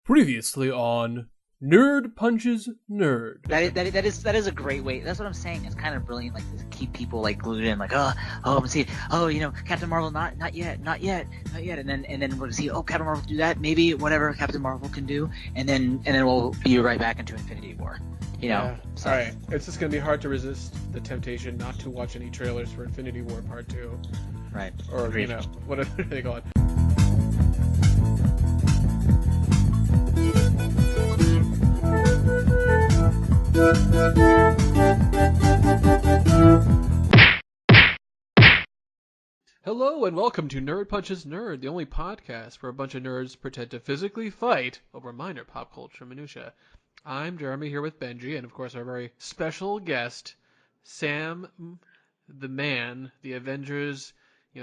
Previously on Nerd Punches Nerd. That is a great way. That's what I'm saying. It's kind of brilliant, like to keep people like glued in, like Captain Marvel, not yet, and then we'll see, Captain Marvel do that, maybe whatever Captain Marvel can do, and then we'll be right back into Infinity War. Yeah. So. All right. It's just gonna be hard to resist the temptation not to watch any trailers for Infinity War Part 2. Right. Or whatever they call it. Hello and welcome to Nerd Punches Nerd, the only podcast where a bunch of nerds pretend to physically fight over minor pop culture minutia. I'm Jeremy here with Benji, and of course our very special guest, Sam, the man, the Avengers,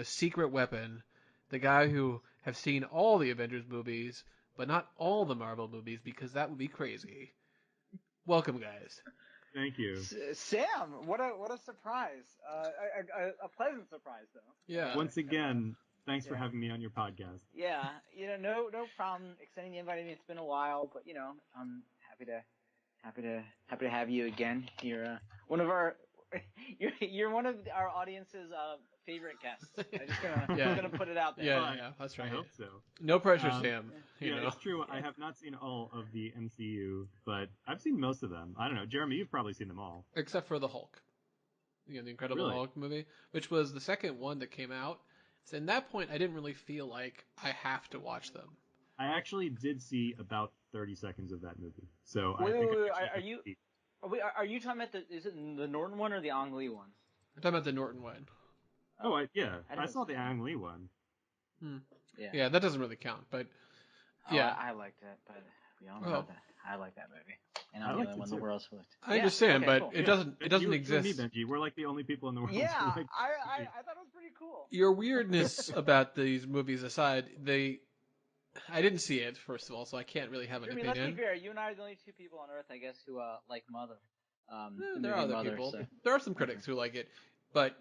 secret weapon, the guy who have seen all the Avengers movies, but not all the Marvel movies because that would be crazy. Welcome, guys. Thank you. Sam, what a surprise. A pleasant surprise, though. Yeah. Once again, thanks for having me on your podcast. Yeah, no problem extending the invite. I mean, it's been a while, but I'm happy to have you again. You're one of our audience's favorite guests. I'm just gonna put it out there. Yeah, that's right. I hope so. No pressure, Sam. It's true. I have not seen all of the MCU, but I've seen most of them. I don't know, Jeremy, you've probably seen them all, except for the Hulk. The Incredible Hulk movie, which was the second one that came out. So in that point, I didn't really feel like I have to watch them. I actually did see about 30 seconds of that movie. So wait, are you talking about is it the Norton one or the Ang Lee one? I'm talking about the Norton one. I saw the Ang Lee one. Yeah, that doesn't really count, but yeah, I liked it, but we all know that I like that movie, and I'm the only one in the world who liked it. I understand, but cool. It doesn't you exist. And me, Benji, we're like the only people in the world. Yeah, who like I thought it was pretty cool. Your weirdness about these movies aside, I didn't see it, first of all, so I can't really have an opinion. Let's be fair. You and I are the only two people on Earth, I guess, who like Mother. There are other people. So. There are some critics who like it, but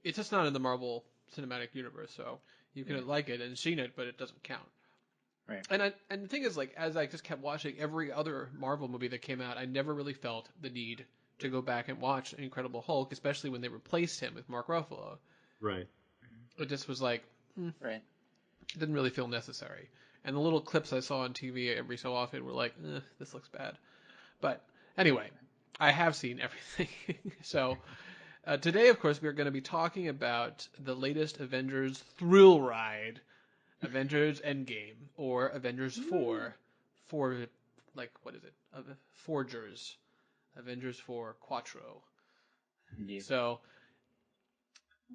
it's just not in the Marvel Cinematic Universe, so you can like it and seen it, but it doesn't count. Right. And the thing is, like, as I just kept watching every other Marvel movie that came out, I never really felt the need to go back and watch Incredible Hulk, especially when they replaced him with Mark Ruffalo. Right. It just was like, right. It didn't really feel necessary. And the little clips I saw on TV every so often were like, this looks bad. But anyway, I have seen everything. So today, of course, we're going to be talking about the latest Avengers thrill ride, Avengers Endgame, or Avengers 4. What is it? Forgers. Avengers 4 Quattro. Yeah. So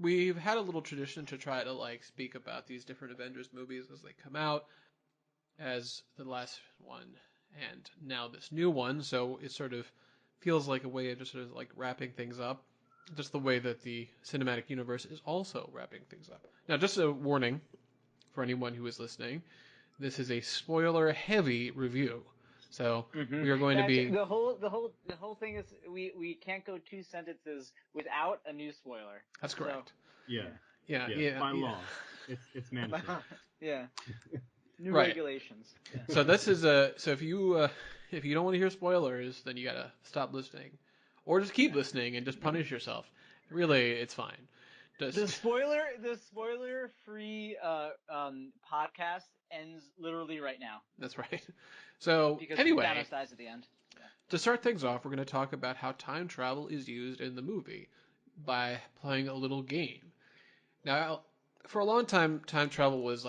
we've had a little tradition to try to speak about these different Avengers movies as they come out, as the last one and now this new one. So it sort of feels like a way of just sort of wrapping things up, just the way that the cinematic universe is also wrapping things up. Now, just a warning for anyone who is listening, this is a spoiler-heavy review. So we are going to be the whole thing is we can't go 2 sentences without a new spoiler. That's correct. So, yeah. By law, it's mandatory. Yeah. New right. regulations. Yeah. So this is so if you don't want to hear spoilers, then you gotta stop listening, or just keep listening and just punish yourself. Really, it's fine. The spoiler-free podcast ends literally right now. That's right. So because anyway, Thanos dies at the end. Yeah. To start things off, we're going to talk about how time travel is used in the movie by playing a little game. Now, for a long time, time travel was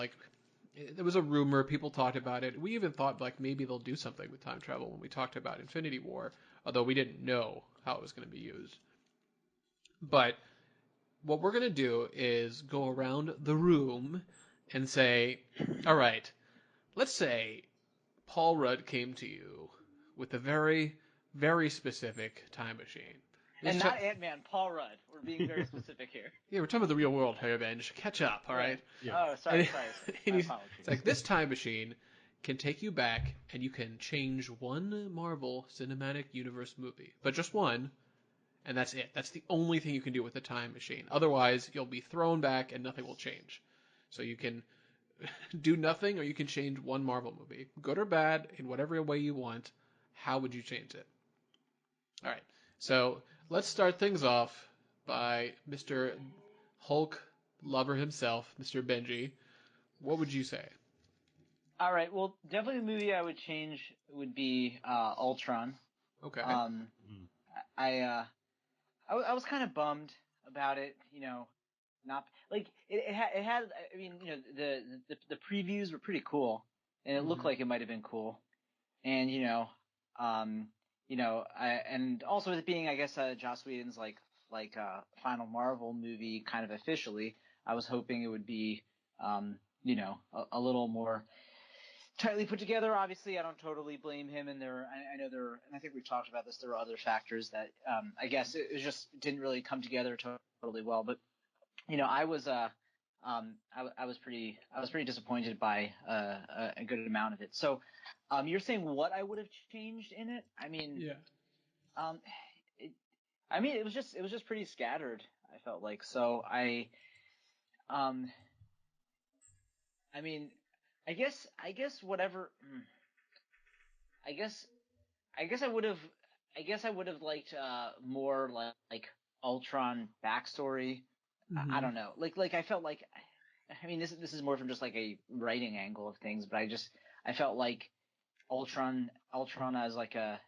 there was a rumor, people talked about it. We even thought maybe they'll do something with time travel when we talked about Infinity War, although we didn't know how it was going to be used. But what we're going to do is go around the room and say, all right, let's say Paul Rudd came to you with a very, very specific time machine. And not Ant-Man, Paul Rudd. We're being very specific here. Yeah, we're talking about the real world here, Benj. Catch up, all right? Yeah. Oh, sorry. It's like, this time machine can take you back, and you can change one Marvel Cinematic Universe movie. But just one, and that's it. That's the only thing you can do with the time machine. Otherwise, you'll be thrown back, and nothing will change. So you can do nothing, or you can change one Marvel movie, good or bad, in whatever way you want. How would you change it? All right. So let's start things off by Mr. Hulk lover himself, Mr. Benji. What would you say? All right. Well, definitely the movie I would change would be Ultron. Okay. Um, I was kind of bummed about it. Not like it had. I mean, the previews were pretty cool, and it looked like it might have been cool. And and also with it being, I guess, Joss Whedon's final Marvel movie, kind of officially, I was hoping it would be, a little more tightly put together. Obviously, I don't totally blame him, and I know and I think we've talked about this. There were other factors that, I guess, it just didn't really come together totally well. But I was I was pretty disappointed by a good amount of it. So, you're saying what I would have changed in it? I mean, Yeah. um, it was just pretty scattered. I felt like so um, I mean, I guess whatever. I guess I guess I would have liked more like Ultron backstory. I don't know. Like I felt like, I mean, this is more from just like a writing angle of things, but I felt like Ultron as like a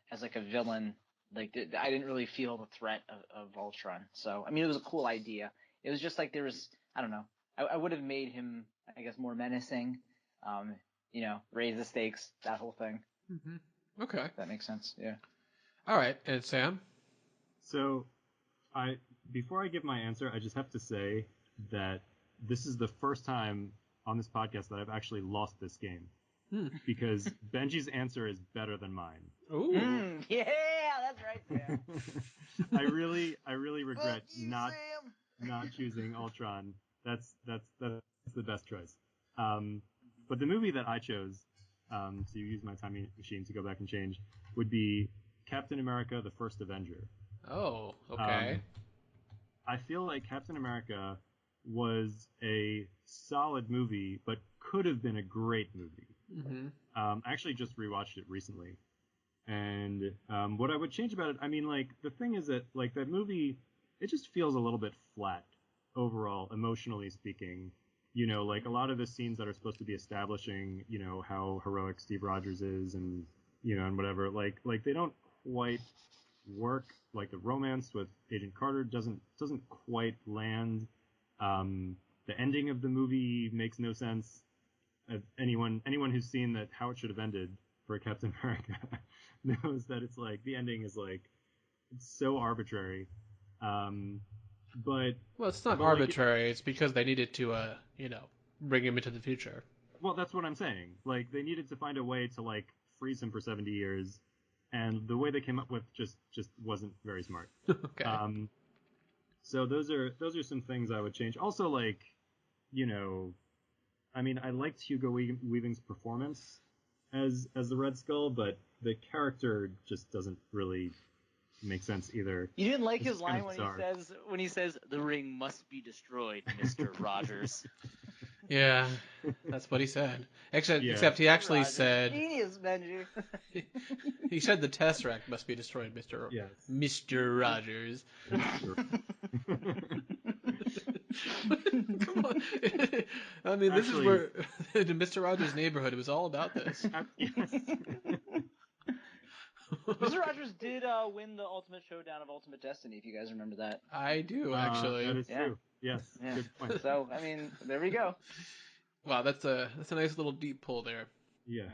villain. Like I didn't really feel the threat of Ultron. So I mean, it was a cool idea. It was just like there was, I don't know. I would have made him, I guess, more menacing. Raise the stakes, that whole thing. Okay. If that makes sense. Yeah. All right. And Sam? So, before I give my answer, I just have to say that this is the first time on this podcast that I've actually lost this game. Because Benji's answer is better than mine. Ooh. Yeah, that's right, Sam. I really regret Sam. not choosing Ultron. That's the best choice. But the movie that I chose, to use my time machine to go back and change, would be Captain America: The First Avenger. Oh, okay. I feel like Captain America was a solid movie, but could have been a great movie. I actually just rewatched it recently, and what I would change about it, I mean, like, the thing is that, like, that movie, it just feels a little bit flat overall, emotionally speaking. Like, a lot of the scenes that are supposed to be establishing, how heroic Steve Rogers is, and and whatever, like they don't quite work. Like, the romance with Agent Carter doesn't quite land. The ending of the movie makes no sense. Anyone who's seen that how it should have ended for Captain America knows that it's like the ending is like, it's so arbitrary. But Well, it's not arbitrary. It's because they needed to, bring him into the future. Well, that's what I'm saying. Like, they needed to find a way to, like, freeze him for 70 years, and the way they came up with just wasn't very smart. Okay. So those are some things I would change. Also, like, I mean, I liked Hugo Weaving's performance as the Red Skull, but the character just doesn't really make sense either. You didn't like It's his just kind line of when he says the ring must be destroyed, Mr. Rogers. Yeah, that's what he said. Yeah. Except he actually Rogers. said Genius, Benji. he said the Tesseract must be destroyed, Yes. Mr. Rogers. Come on. I mean, this is where in Mr. Rogers' neighborhood, it was all about this. Yes. Mr. Rogers did win the Ultimate Showdown of Ultimate Destiny, if you guys remember that. I do, actually. That is true. Yes. Yeah. Good point. So, I mean, there we go. Wow, that's a nice little deep pull there. Yeah.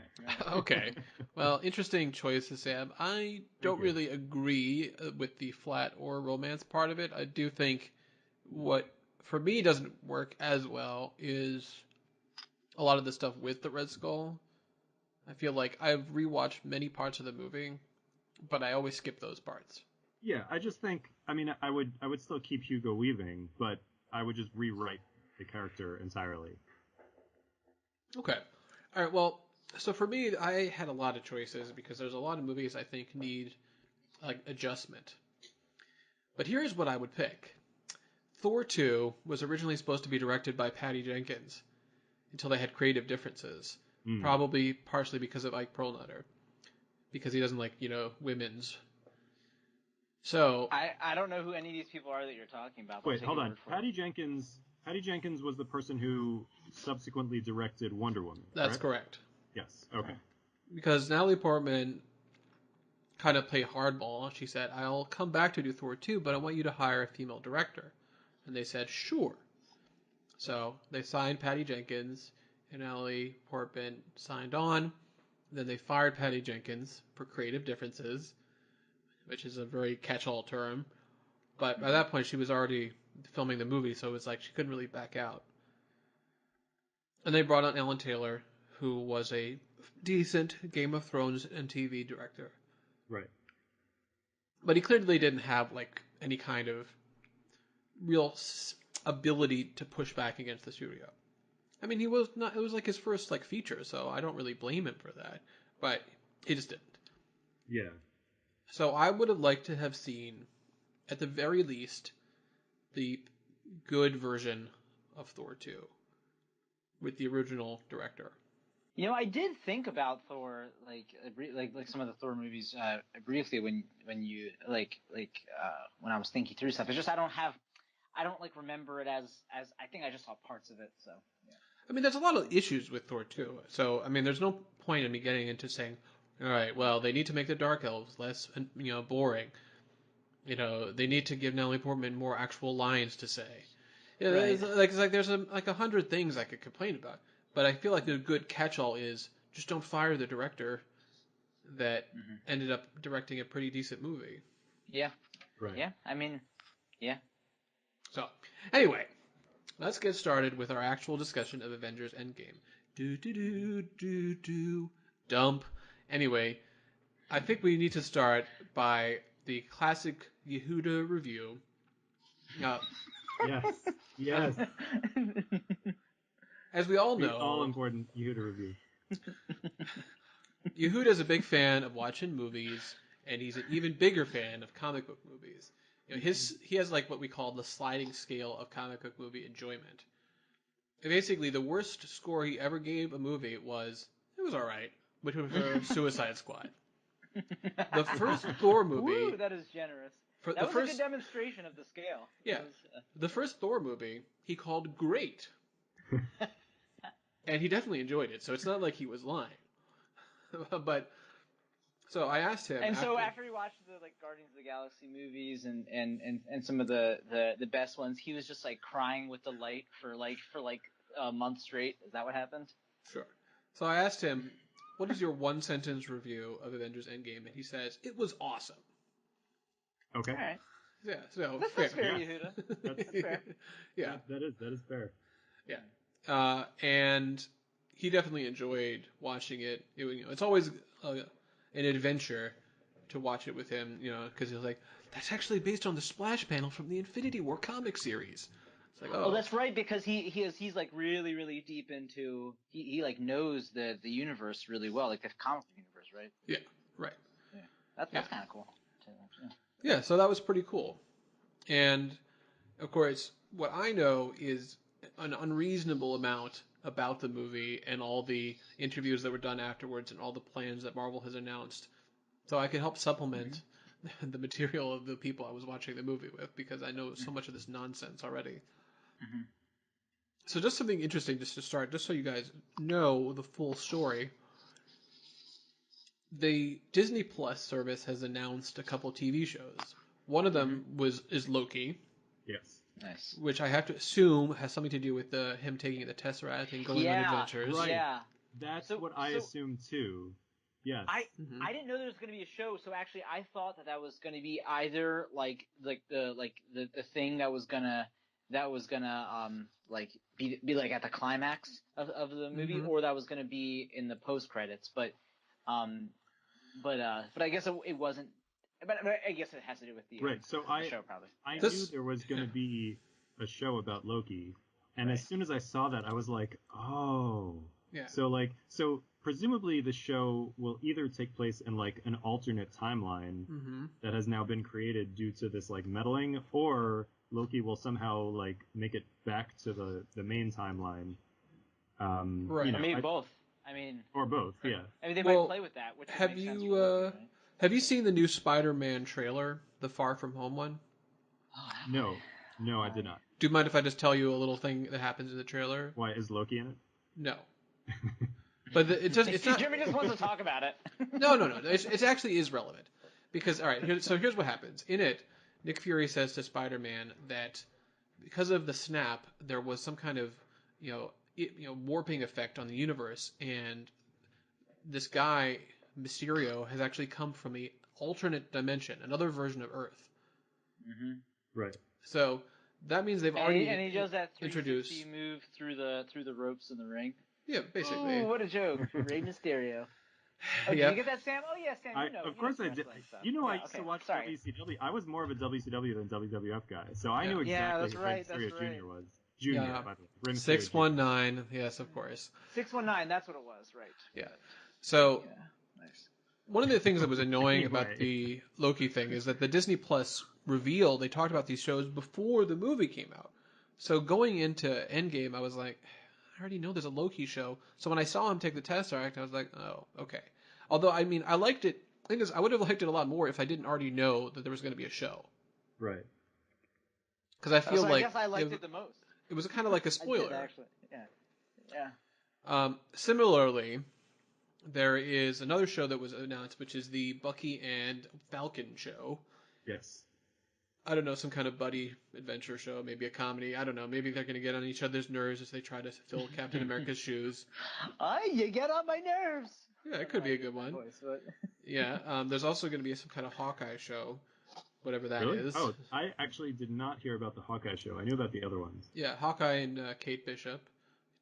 Okay. Well, interesting choices, Sam. I don't really agree with the flat or romance part of it. I do think what, for me, doesn't work as well is a lot of the stuff with the Red Skull. I feel like I've rewatched many parts of the movie, but I always skip those parts. Yeah, I just think, I mean, I would still keep Hugo Weaving, but I would just rewrite the character entirely. Okay. All right, well, so for me, I had a lot of choices because there's a lot of movies I think need like adjustment. But here's what I would pick. Thor 2 was originally supposed to be directed by Patty Jenkins. until they had creative differences. Mm. Probably partially because of Ike Perlmutter, because he doesn't like women's. So I don't know who any of these people are that you're talking about. Wait, hold on. Patty Jenkins was the person who subsequently directed Wonder Woman. That's correct. Yes. Okay. Because Natalie Portman kind of played hardball. She said, "I'll come back to do Thor 2, but I want you to hire a female director." And they said, "Sure." So they signed Patty Jenkins, and Natalie Portman signed on. Then they fired Patty Jenkins for creative differences, which is a very catch-all term. But by that point, she was already filming the movie, so it was like she couldn't really back out. And they brought on Alan Taylor, who was a decent Game of Thrones and TV director. Right. But he clearly didn't have like any kind of real ability to push back against the studio. I mean, he was not. It was like his first like feature, so I don't really blame him for that. But he just didn't. Yeah. So I would have liked to have seen, at the very least, the good version of Thor 2 with the original director. I did think about Thor, like some of the Thor movies, briefly when you when I was thinking through stuff. It's just I don't like remember it as I think I just saw parts of it. So yeah. I mean, there's a lot of issues with Thor 2. So I mean, there's no point in me getting into saying, all right, well, they need to make the Dark Elves less, boring. They need to give Natalie Portman more actual lines to say. Yeah, Right. it's like there's 100 things I could complain about, but I feel like a good catch-all is just don't fire the director that ended up directing a pretty decent movie. Yeah. Right. Yeah. I mean, yeah. So, anyway, let's get started with our actual discussion of Avengers Endgame. Dump. Anyway, I think we need to start by the classic Yehudah review. Yes. Yes. As we all The know, all-important Yehudah review. Yehuda's a big fan of watching movies, and he's an even bigger fan of comic book movies. He has like what we call the sliding scale of comic book movie enjoyment. And basically, the worst score he ever gave a movie it was all right, which was for Suicide Squad. The first Thor movie. Woo, that is generous. That was a good demonstration of the scale. Yeah, the first Thor movie he called great, and he definitely enjoyed it. So it's not like he was lying. But so I asked him. And so after he watched the Guardians of the Galaxy movies and some of the best ones, he was just like crying with delight for a month straight. Is that what happened? Sure. So I asked him, "What is your one sentence review of Avengers Endgame?" And he says, "It was awesome." Okay. All right. Yeah. So that's fair, Yehudah. That's fair. Yeah. That is fair. Yeah. And he definitely enjoyed watching it. It's always an adventure to watch it with him, because he was like, "That's actually based on the splash panel from the Infinity War comic series." It's like, oh, that's right, because he's like really really deep into he like knows the universe really well, like the comic universe, right? Yeah. Right. Yeah. That's kind of cool. Yeah. So that was pretty cool, and of course, what I know is an unreasonable amount about the movie and all the interviews that were done afterwards and all the plans that Marvel has announced. So I can help supplement the material of the people I was watching the movie with, because I know so much of this nonsense already. Mm-hmm. So just something interesting just to start, just so you guys know the full story. The Disney Plus service has announced a couple TV shows. One of them is Loki. Yes. Nice. Which I have to assume has something to do with him taking the Tesseract and going on adventures. Right. Yeah. That's what I assumed too. Yes. I didn't know there was going to be a show, so actually I thought that was going to be either like the thing that was gonna be like at the climax of the movie, or that was going to be in the post credits. But I guess it wasn't. But I guess it has to do with the right. So the show probably. I knew there was going to be a show about Loki, and as soon as I saw that, I was like, oh. Yeah. So presumably the show will either take place in like an alternate timeline that has now been created due to this like meddling, or Loki will somehow like make it back to the main timeline. Right. Or maybe both. I mean, or both. Yeah. I mean, they might play with that, which would have make sense you for Loki, right? have you seen the new Spider-Man trailer, the Far From Home one? Oh, No, I did not. Do you mind if I just tell you a little thing that happens in the trailer? Why is Loki in it? No. But it's not. Jeremy just wants to talk about it. No. It actually is relevant because all right. Here's what happens in it. Nick Fury says to Spider-Man that because of the snap, there was some kind of warping effect on the universe, and this guy Mysterio has actually come from a alternate dimension, another version of Earth. Mm-hmm. Right. So that means they've already and he does that 360 introduced move through the ropes in the ring. Yeah, basically. Ooh, what a joke, Rey Mysterio. Oh, Yeah. did you get that, Sam? Oh, yeah, Sam. Of course I did. Stuff. You know, yeah, I used to watch sorry. WCW. I was more of a WCW than WWF guy, so I knew Yeah, exactly that's who right, Rey Mysterio that's right. Jr. was. Junior, Yeah. by the way. Rey Mysterio 619. Yes, of course. 619. That's what it was, right? Yeah. Right. So Yeah, nice. one of the things that was annoying Anyway. about the Loki thing is that the Disney Plus reveal, they talked about these shows before the movie came out. So going into Endgame, I was like, I already know there's a Loki show. So when I saw him take the Tesseract, I was like, oh, okay. Although, I mean, I liked it. The thing is, I would have liked it a lot more if I didn't already know that there was going to be a show. Right. Because I feel like I guess I liked it the most. it was kind of like a spoiler. I did, actually. Yeah. Similarly, there is another show that was announced, which is the Bucky and Falcon show. Yes. I don't know, some kind of buddy adventure show, maybe a comedy. I don't know. Maybe they're going to get on each other's nerves as they try to fill Captain America's shoes. You get on my nerves. Yeah, it could be a good one. Voice, but... Yeah. There's also going to be some kind of Hawkeye show, whatever that Really? is. Oh, I actually did not hear about the Hawkeye show. I knew about the other ones. Yeah, Hawkeye and Kate Bishop.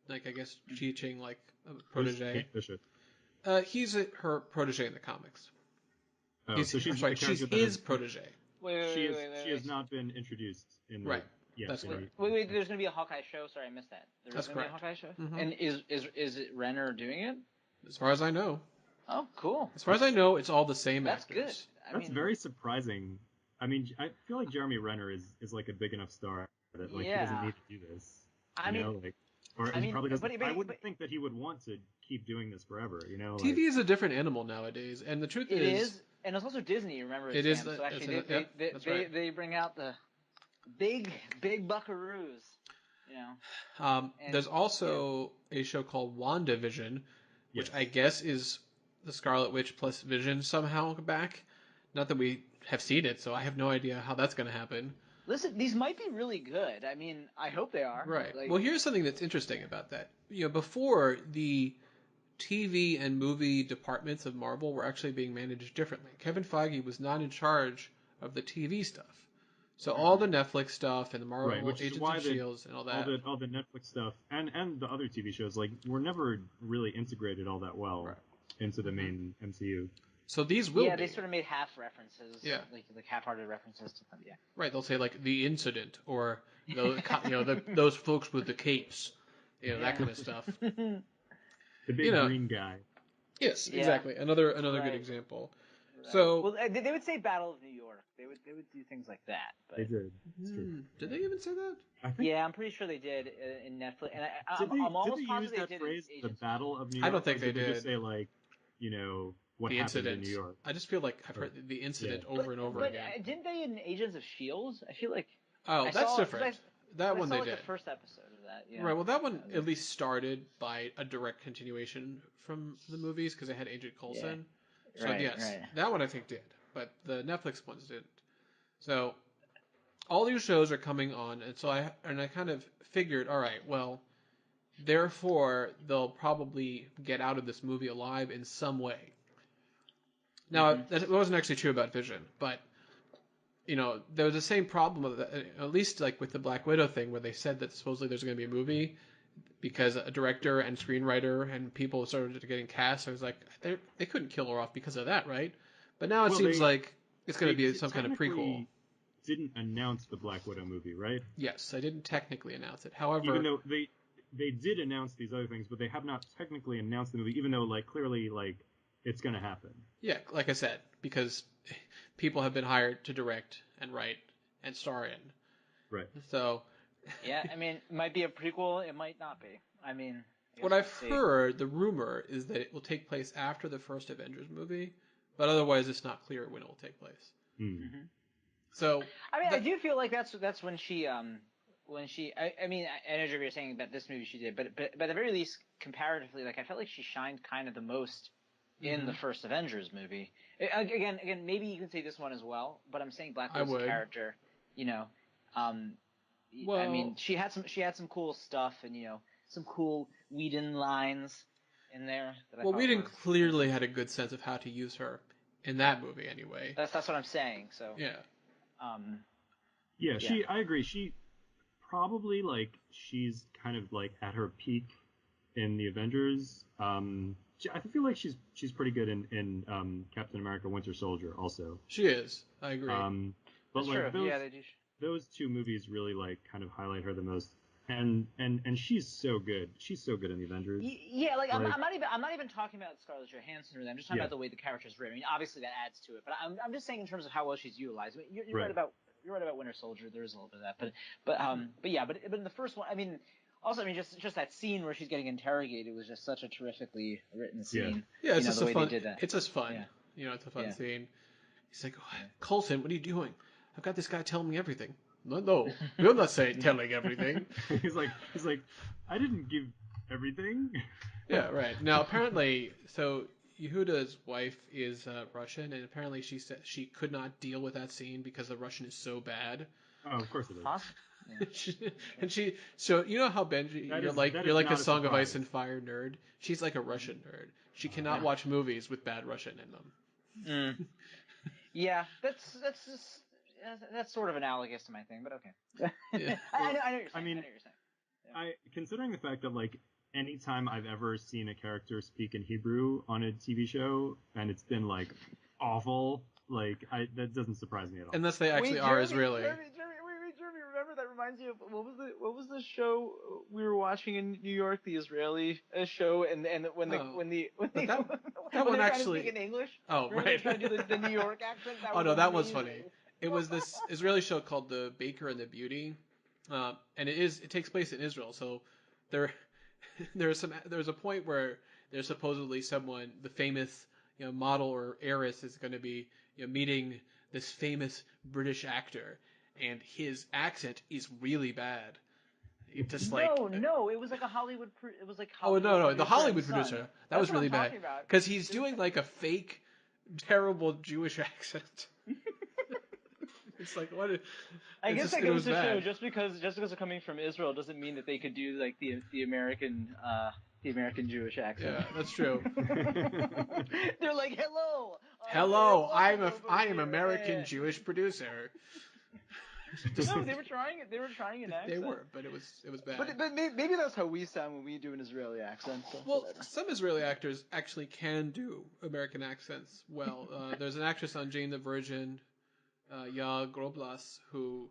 Like, I guess, teaching, like, a protege. Kate Bishop? He's her protege in the comics. Oh, so she's she's his protege. Wait. She has not been introduced in the... Right. Yes, That's correct. Wait, there's going to be a Hawkeye show? Sorry, I missed that. That's going to be a correct. Hawkeye show? Mm-hmm. And is it Renner doing it? As far as I know. Oh, cool. As far as I know, it's all the same That's actors. Good. That's very surprising. I mean, I feel like Jeremy Renner is like a big enough star that he doesn't need to do this. He probably doesn't. I wouldn't think that he would want to keep doing this forever. TV is a different animal nowadays, and the truth is... It is, and it's also Disney, remember? It is. So actually, they bring out the big buckaroos. There's also a show called WandaVision, which I guess is the Scarlet Witch plus Vision somehow back. Not that we have seen it, so I have no idea how that's going to happen. Listen, these might be really good. I mean, I hope they are. Right. Well, here's something that's interesting about that. Before, the TV and movie departments of Marvel were actually being managed differently. Kevin Feige was not in charge of the TV stuff. So all the Netflix stuff and the Marvel Agents of S.H.I.E.L.D. and all that. All the Netflix stuff and the other TV shows were never really integrated all that well into the main MCU. So these will be. They sort of made half references. Yeah. Like half-hearted references to them, Right, they'll say The Incident or those folks with the capes. That kind of stuff. The big green guy. Yes, exactly. Another good example. Right. So they would say Battle of New York. They would do things like that. But... They did. It's true. Did they even say that? I think... Yeah, I'm pretty sure they did in Netflix. And I'm almost positive they use that phrase, the Battle of New York? I don't think they did. Just say what the happened incident in New York. I just feel like I've heard the incident over and over again. But didn't they in Agents of S.H.I.E.L.D.? I feel like... Oh, that's different. That one they did. the first episode of that. Yeah. Right, well that one at least started by a direct continuation from the movies because it had Agent Coulson. Yeah. So yes, that one I think did. But the Netflix ones didn't. So all these shows are coming on, and so I kind of figured, all right, well, therefore they'll probably get out of this movie alive in some way. Now that wasn't actually true about Vision, but there was the same problem at least like with the Black Widow thing, where they said that supposedly there's going to be a movie because a director and screenwriter and people started getting cast. So I was like, they couldn't kill her off because of that, right? But now it seems like it's going to be some kind of prequel. Didn't announce the Black Widow movie, right? Yes, they didn't technically announce it. However, even though they did announce these other things, but they have not technically announced the movie, even though clearly it's going to happen. Yeah, like I said, because people have been hired to direct and write and star in. Right. So. Yeah, I mean, it might be a prequel. It might not be. I mean, I What guess I've we'll see. heard, the rumor is that it will take place after the first Avengers movie, but otherwise it's not clear when it will take place. Mm-hmm. So, I mean, I do feel like that's when she I mean, I know you're saying about this movie she did, but at the very least, comparatively, like I felt like she shined kind of the most in the first Avengers movie. Again, maybe you can say this one as well, but I'm saying Black Widow's character, I mean, she had some cool stuff and some cool Whedon lines in there. That I thought Whedon clearly had a good sense of how to use her in that movie, anyway. That's what I'm saying. So yeah. I agree. She probably she's kind of at her peak in the Avengers. I feel like she's pretty good in Captain America: Winter Soldier also. She is. I agree. But that's true. They do. Those two movies really kind of highlight her the most. And she's so good. She's so good in the Avengers. Yeah, I'm not even talking about Scarlett Johansson or them. I'm just talking about the way the character's written. I mean, obviously that adds to it, but I'm just saying in terms of how well she's utilized. I mean, you're right about Winter Soldier. There is a little bit of that, but in the first one, I mean, also, I mean, just that scene where she's getting interrogated was just such a terrifically written scene. Yeah, it's just the way fun. they did that. It's just fun. Yeah. It's a fun scene. He's like, Colton, what are you doing? I've got this guy telling me everything. No, you're not telling everything. he's like, I didn't give everything. Yeah, right. Now, apparently, so Yehudah's wife is Russian, and apparently she said she could not deal with that scene because the Russian is so bad. Oh, of course it is. So you know how Benji, you're like a Song of Ice and Fire nerd. She's like a Russian nerd. She cannot watch movies with bad Russian in them. Yeah, that's sort of analogous to my thing, but okay. Yeah. I know what you're saying. I mean, considering the fact that anytime I've ever seen a character speak in Hebrew on a TV show and it's been awful, that doesn't surprise me at all. Unless they actually are Israeli. Jeremy, remember that reminds me of what was the show we were watching in New York, the Israeli show, and when they that one were actually trying to speak in English. Oh, remember right. they were trying to do the New York accent. That was funny. It was this Israeli show called The Baker and the Beauty, and it takes place in Israel. So there's a point where there's supposedly someone, the famous model or heiress, is going to be meeting this famous British actor, and his accent is really bad. It just no, it was like a Hollywood. It was like the Hollywood producer. That was really bad because he's doing like a fake, terrible Jewish accent. It's like what? I guess that goes to show just because they're coming from Israel doesn't mean that they could do like the American Jewish accent. Yeah, that's true. They're like, hello, I am American Jewish producer. No, they were trying it. They were trying an accent. They were, but it was bad. But maybe that's how we sound when we do an Israeli accent. So well, some Israeli actors actually can do American accents well. There's an actress on Jane the Virgin, Yael Groblas, who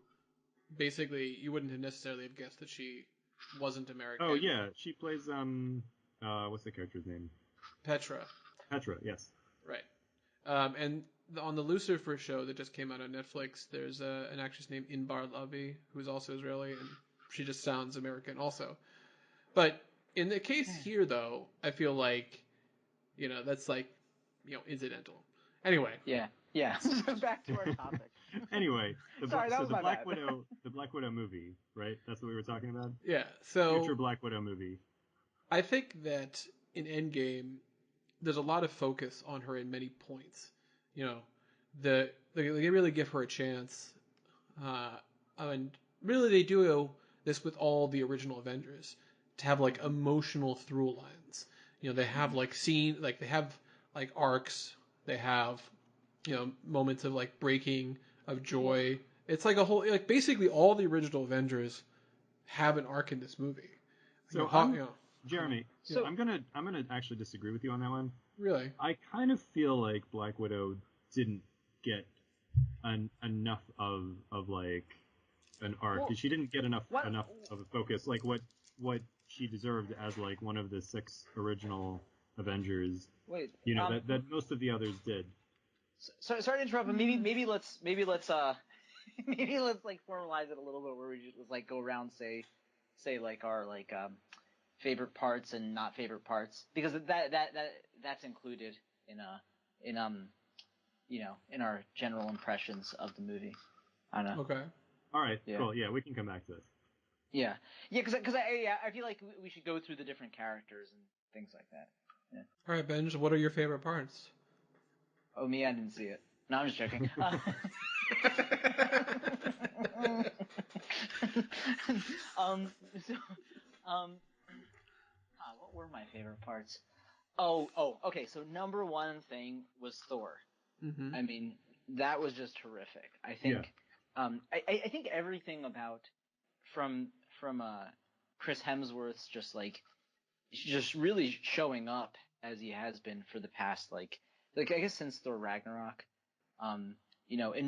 basically you wouldn't have necessarily have guessed that she wasn't American. Oh yeah, she plays what's the character's name? Petra, yes. Right. And on the Lucifer show that just came out on Netflix, there's an actress named Inbar Lavi, who's also Israeli, and she just sounds American also. But in the case here, though, I feel like, that's incidental. Anyway. Yeah. Back to our topic. Anyway, the Black Widow movie, right? That's what we were talking about? Yeah, so... Future Black Widow movie. I think that in Endgame, there's a lot of focus on her in many points. They really give her a chance. And really they do this with all the original Avengers, to have emotional through lines. They have they have arcs. They have moments of breaking, of joy. It's like a whole basically all the original Avengers have an arc in this movie. So Jeremy, I'm gonna actually disagree with you on that one. Really? I kind of feel like Black Widow didn't get enough of an arc. Well, she didn't get enough of a focus, what she deserved as one of the 6 original Avengers. Wait, that most of the others did. Sorry to interrupt, but maybe let's maybe let's formalize it a little bit, where we just go around say our favorite parts and not favorite parts, because that's included in in our general impressions of the movie. I don't know. Okay. All right. Yeah. Cool. Yeah, we can come back to this. Yeah. Because I feel like we should go through the different characters and things like that. Yeah. All right, Benj, what are your favorite parts? Oh, me, I didn't see it. No, I'm just joking. What were my favorite parts? Okay. So number one thing was Thor. Mm-hmm. I mean, that was just terrific. I think, I think everything about from Chris Hemsworth's just really showing up as he has been for the past like I guess since Thor Ragnarok, and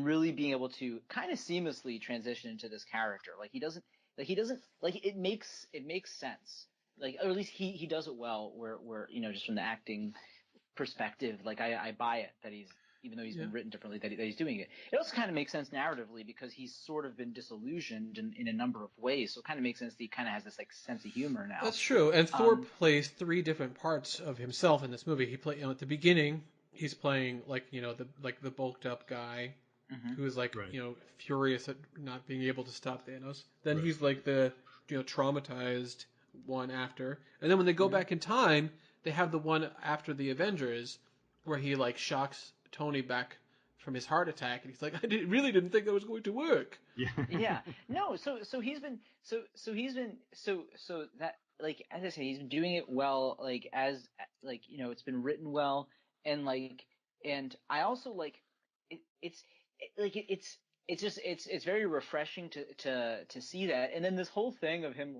really being able to kind of seamlessly transition into this character. It makes sense. Or at least he does it well where just from the acting perspective, I buy it that he's, even though he's been written differently, that he's doing it. It also kind of makes sense narratively because he's sort of been disillusioned in a number of ways. So it kind of makes sense that he kind of has this sense of humor now. That's true. And Thor plays three different parts of himself in this movie. He play at the beginning, he's playing the bulked up guy who is furious at not being able to stop Thanos. Then he's like the traumatized one after. And then when they go back in time, they have the one after the Avengers where he shocks Tony back from his heart attack, and he's like, really didn't think that was going to work. Yeah. No. So that as I say, he's been doing it well. It's been written well, and and I also it's very refreshing to see that. And then this whole thing of him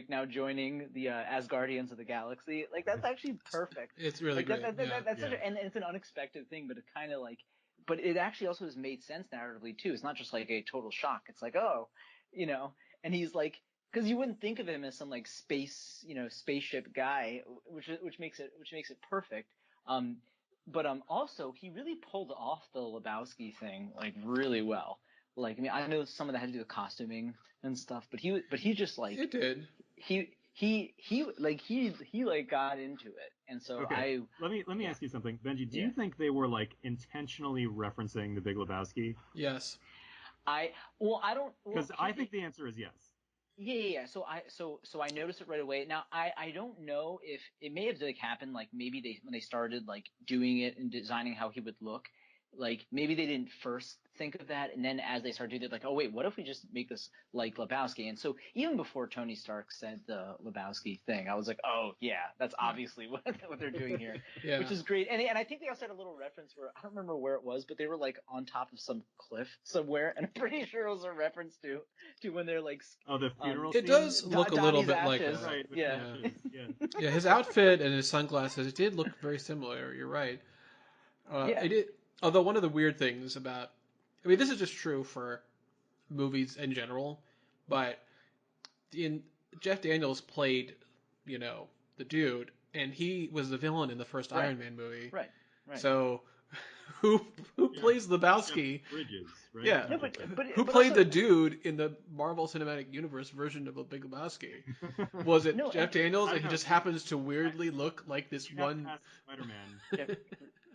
now joining the Asgardians of the Galaxy, that's actually perfect. It's really great. That's such and it's an unexpected thing, but it kind of but it actually also has made sense narratively too. It's not just a total shock. It's and he's because you wouldn't think of him as some space, spaceship guy, which makes it perfect. But also he really pulled off the Lebowski thing really well. I mean, I know some of that had to do with costuming and stuff, but he just it did. He got into it, and so let me ask you something, Benji. Do you think they were intentionally referencing The Big Lebowski? Yes. I don't, because I think the answer is yes. Yeah. So I noticed it right away. Now I don't know if it may have happened maybe when they started doing it and designing how he would look, maybe they didn't first think of that, and then as they started doing it, oh wait, what if we just make this like Lebowski? And so even before Tony Stark said the Lebowski thing, I was like, oh yeah, that's obviously what they're doing here, which is great. And I think they also had a little reference where I don't remember where it was, but they were on top of some cliff somewhere, and I'm pretty sure it was a reference to when they're the funeral scene? It does look a little bit ashes. Right, yeah. Yeah, his outfit and his sunglasses, it did look very similar. You're right. It did. Although one of the weird things about, I mean, this is just true for movies in general, but Jeff Daniels played, the dude, and he was the villain in the first Iron Man movie. Right. So, who plays Lebowski? Jeff Bridges, right? Yeah. No, but who played the dude in the Marvel Cinematic Universe version of The Big Lebowski? Was it Jeff Daniels, and he just happens to weirdly look like this one? Spider-Man.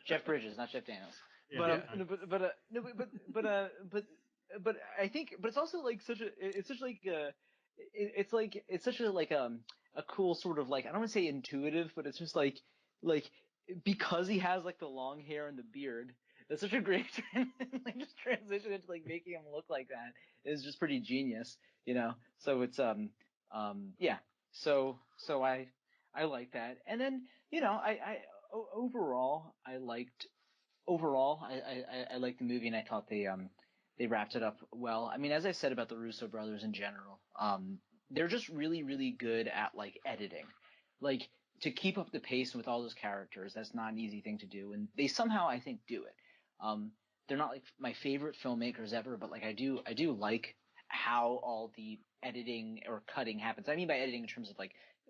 Jeff Bridges, not Jeff Daniels. Yeah, but I think, but it's also it's such a cool sort of I don't want to say intuitive, but it's just because he has the long hair and the beard, that's such a great just transition into making him look like that is just pretty genius, So it's yeah. So I like that, and then I overall I liked the movie, and I thought they wrapped it up well. I mean, as I said about the Russo brothers in general, they're just really, really good at editing. To keep up the pace with all those characters, that's not an easy thing to do, and they somehow, I think, do it. They're not my favorite filmmakers ever, but I do like how all the editing or cutting happens. I mean by editing in terms of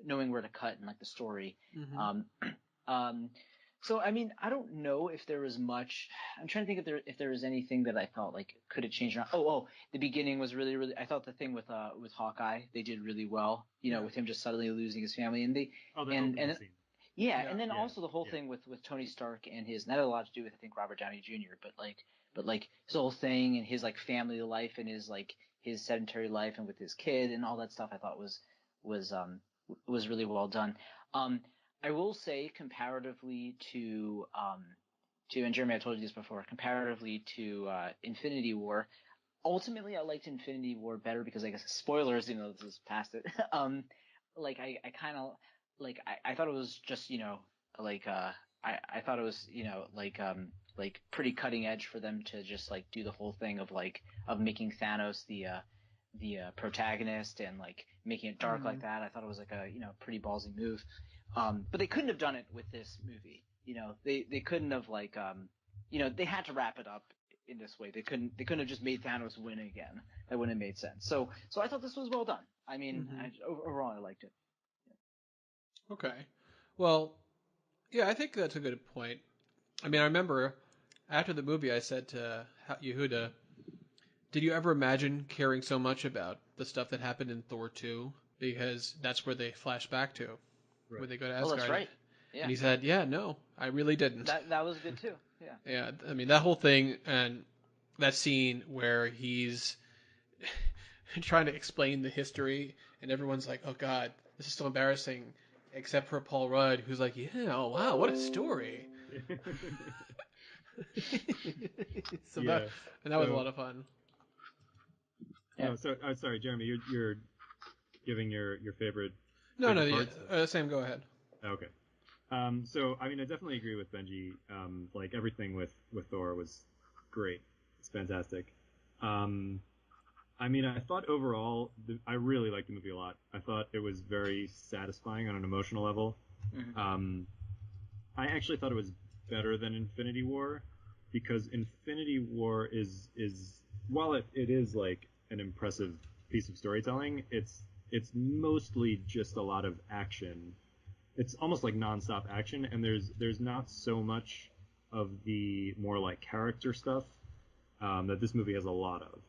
knowing where to cut and the story. Mm-hmm. So I mean, I don't know if there was much. I'm trying to think if there was anything that I felt like could have changed. The beginning was really. I thought the thing with Hawkeye they did really well. With him just suddenly losing his family and the and opening scene. yeah, and then Yeah, also the whole thing with Tony Stark and his, and that had a lot to do with I think Robert Downey Jr. But his whole thing and his like family life and his sedentary life and with his kid and all that stuff I thought was really well done. I will say comparatively to and Jeremy, I told you this before, comparatively to Infinity War, ultimately I liked Infinity War better because I guess spoilers, this is past it. I kind of I thought it was just I thought it was pretty cutting edge for them to just like do the whole thing of making Thanos the protagonist and like making it dark like that. I thought it was like a pretty ballsy move. But they couldn't have done it with this movie. They couldn't have they had to wrap it up in this way. They couldn't have just made Thanos win again. That wouldn't have made sense. So I thought this was well done. I mean, overall I liked it. Okay. Well, yeah, I think that's a good point. I mean, I remember after the movie, I said to Yehudah, "Did you ever imagine caring so much about the stuff that happened in Thor 2? Because that's where they flash back to, Right. where they go to Oh, Asgard." that's right. Yeah. And he said, "Yeah, no, I really didn't." That was good too. Yeah. Yeah, I mean that whole thing and that scene where he's trying to explain the history, and everyone's like, "Oh God, this is so embarrassing," except for Paul Rudd, who's like, "Yeah, oh wow, what a story." Yeah. And that was a lot of fun. Yeah. Oh, so sorry, Jeremy, you're giving your favorite No, favorite yeah, parts. Sam, go ahead. Okay. So I mean, I definitely agree with Benji. Like everything with Thor was great. It's fantastic. Um, I mean, I thought overall, I really liked the movie a lot. I thought it was very satisfying on an emotional level. Mm-hmm. I actually thought it was better than Infinity War because Infinity War is while it is like an impressive piece of storytelling, it's mostly just a lot of action. It's almost like nonstop action, and there's not so much of the more like character stuff that this movie has a lot of.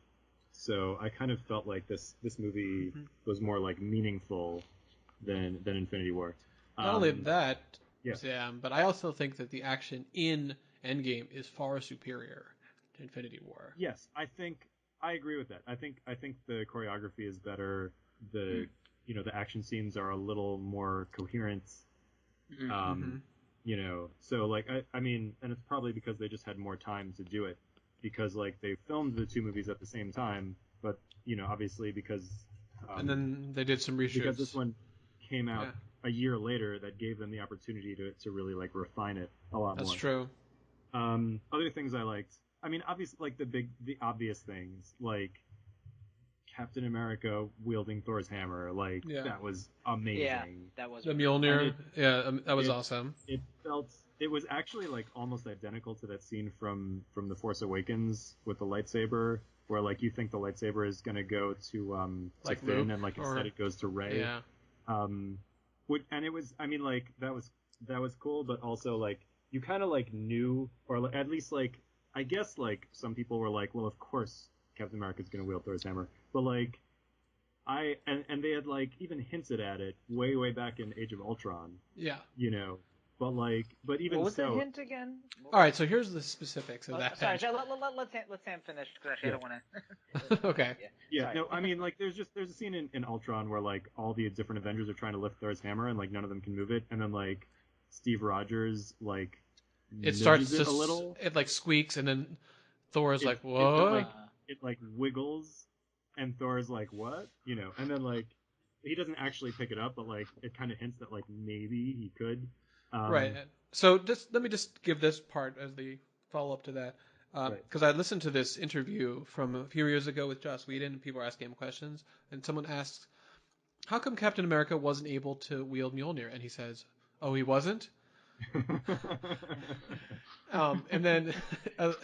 So I kind of felt like this movie was more like meaningful than Infinity War. Not only that, Yeah. Sam, but I also think that the action in Endgame is far superior to Infinity War. Yes, I agree with that. I think the choreography is better. The the action scenes are a little more coherent. So like I mean, and it's probably because they just had more time to do it because like they filmed the two movies at the same time, but obviously because and then they did some reshoots. Because this one came out a year later, that gave them the opportunity to really like refine it a lot more. That's true. Other things I liked. I mean, obviously, like the obvious things, like Captain America wielding Thor's hammer, like that was amazing. Yeah, that was the Mjolnir. That was it, awesome. It was actually like almost identical to that scene from The Force Awakens with the lightsaber, where like you think the lightsaber is gonna go to Like Finn, Luke, and like instead it goes to Rey. Yeah. And it was, I mean, like that was cool, but also like you kind of like knew, or at least like I guess like some people were like, well, of course Captain America's gonna wield Thor's hammer, but like and they had like even hinted at it way back in Age of Ultron. Yeah. But even what was so, the hint again? All right, so here's the specifics of that. Sorry, let's Sam finish because actually I don't want to. Okay. Yeah, no, I mean like there's a scene in Ultron where like all the different Avengers are trying to lift Thor's hammer and like none of them can move it, and then like Steve Rogers like it starts it to a little. It like squeaks, and then Thor's like, It, "What?" it like wiggles, and Thor's like, "What?" And then like he doesn't actually pick it up, but like it kind of hints that like maybe he could. Right. So let me just give this part as the follow up to that, because I listened to this interview from a few years ago with Joss Whedon, and people were asking him questions, and someone asked, "How come Captain America wasn't able to wield Mjolnir?" And he says, "Oh, he wasn't." And then, and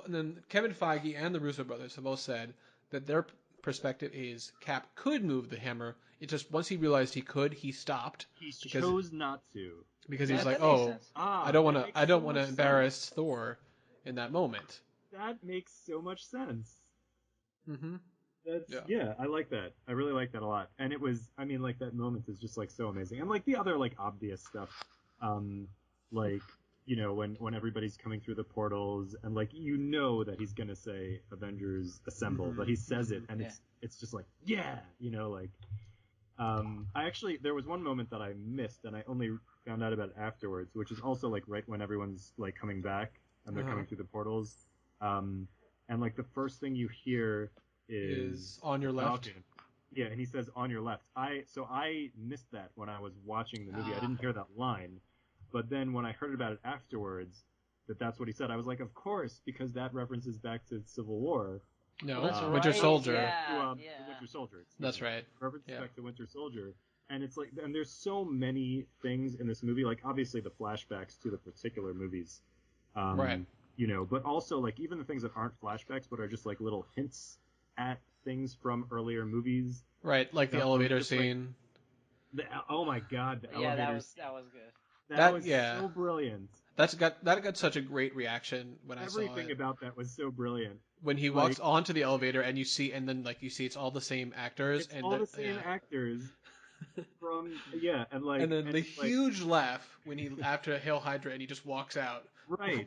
then Kevin Feige and the Russo brothers have both said that their perspective is Cap could move the hammer. It just once he realized he could, he stopped. He chose not to. because he's like, that makes oh, sense. I That don't makes so want to much embarrass sense. Thor in that moment. That makes so much sense. Mm-hmm. I like that. I really like that a lot. And it was, I mean, like that moment is just like so amazing. And like the other like obvious stuff, like when everybody's coming through the portals and like that he's gonna say Avengers Assemble, but he says it and it's just like like. I actually there was one moment that I missed and I only found out about it afterwards, which is also like right when everyone's like coming back and they're coming through the portals. And like the first thing you hear is on your left. Falcon. Yeah, and he says on your left. I missed that when I was watching the movie. I didn't hear that line. But then when I heard about it afterwards, that's what he said. I was like, of course, because that references back to Civil War. No, That's Winter right. Soldier. Yeah, The Winter Soldier. That's right. References back to Winter Soldier. And it's like, and there's so many things in this movie, like obviously the flashbacks to the particular movies. Right. But also like even the things that aren't flashbacks, but are just like little hints at things from earlier movies. Right, like the elevator scene. Oh my god, the elevator scene. That was good. That was so brilliant. That got such a great reaction when I saw it. Everything about that was so brilliant. When he walks onto the elevator and you see it's all the same actors It's all the same actors from and then the huge laugh when he after Hail Hydra and he just walks out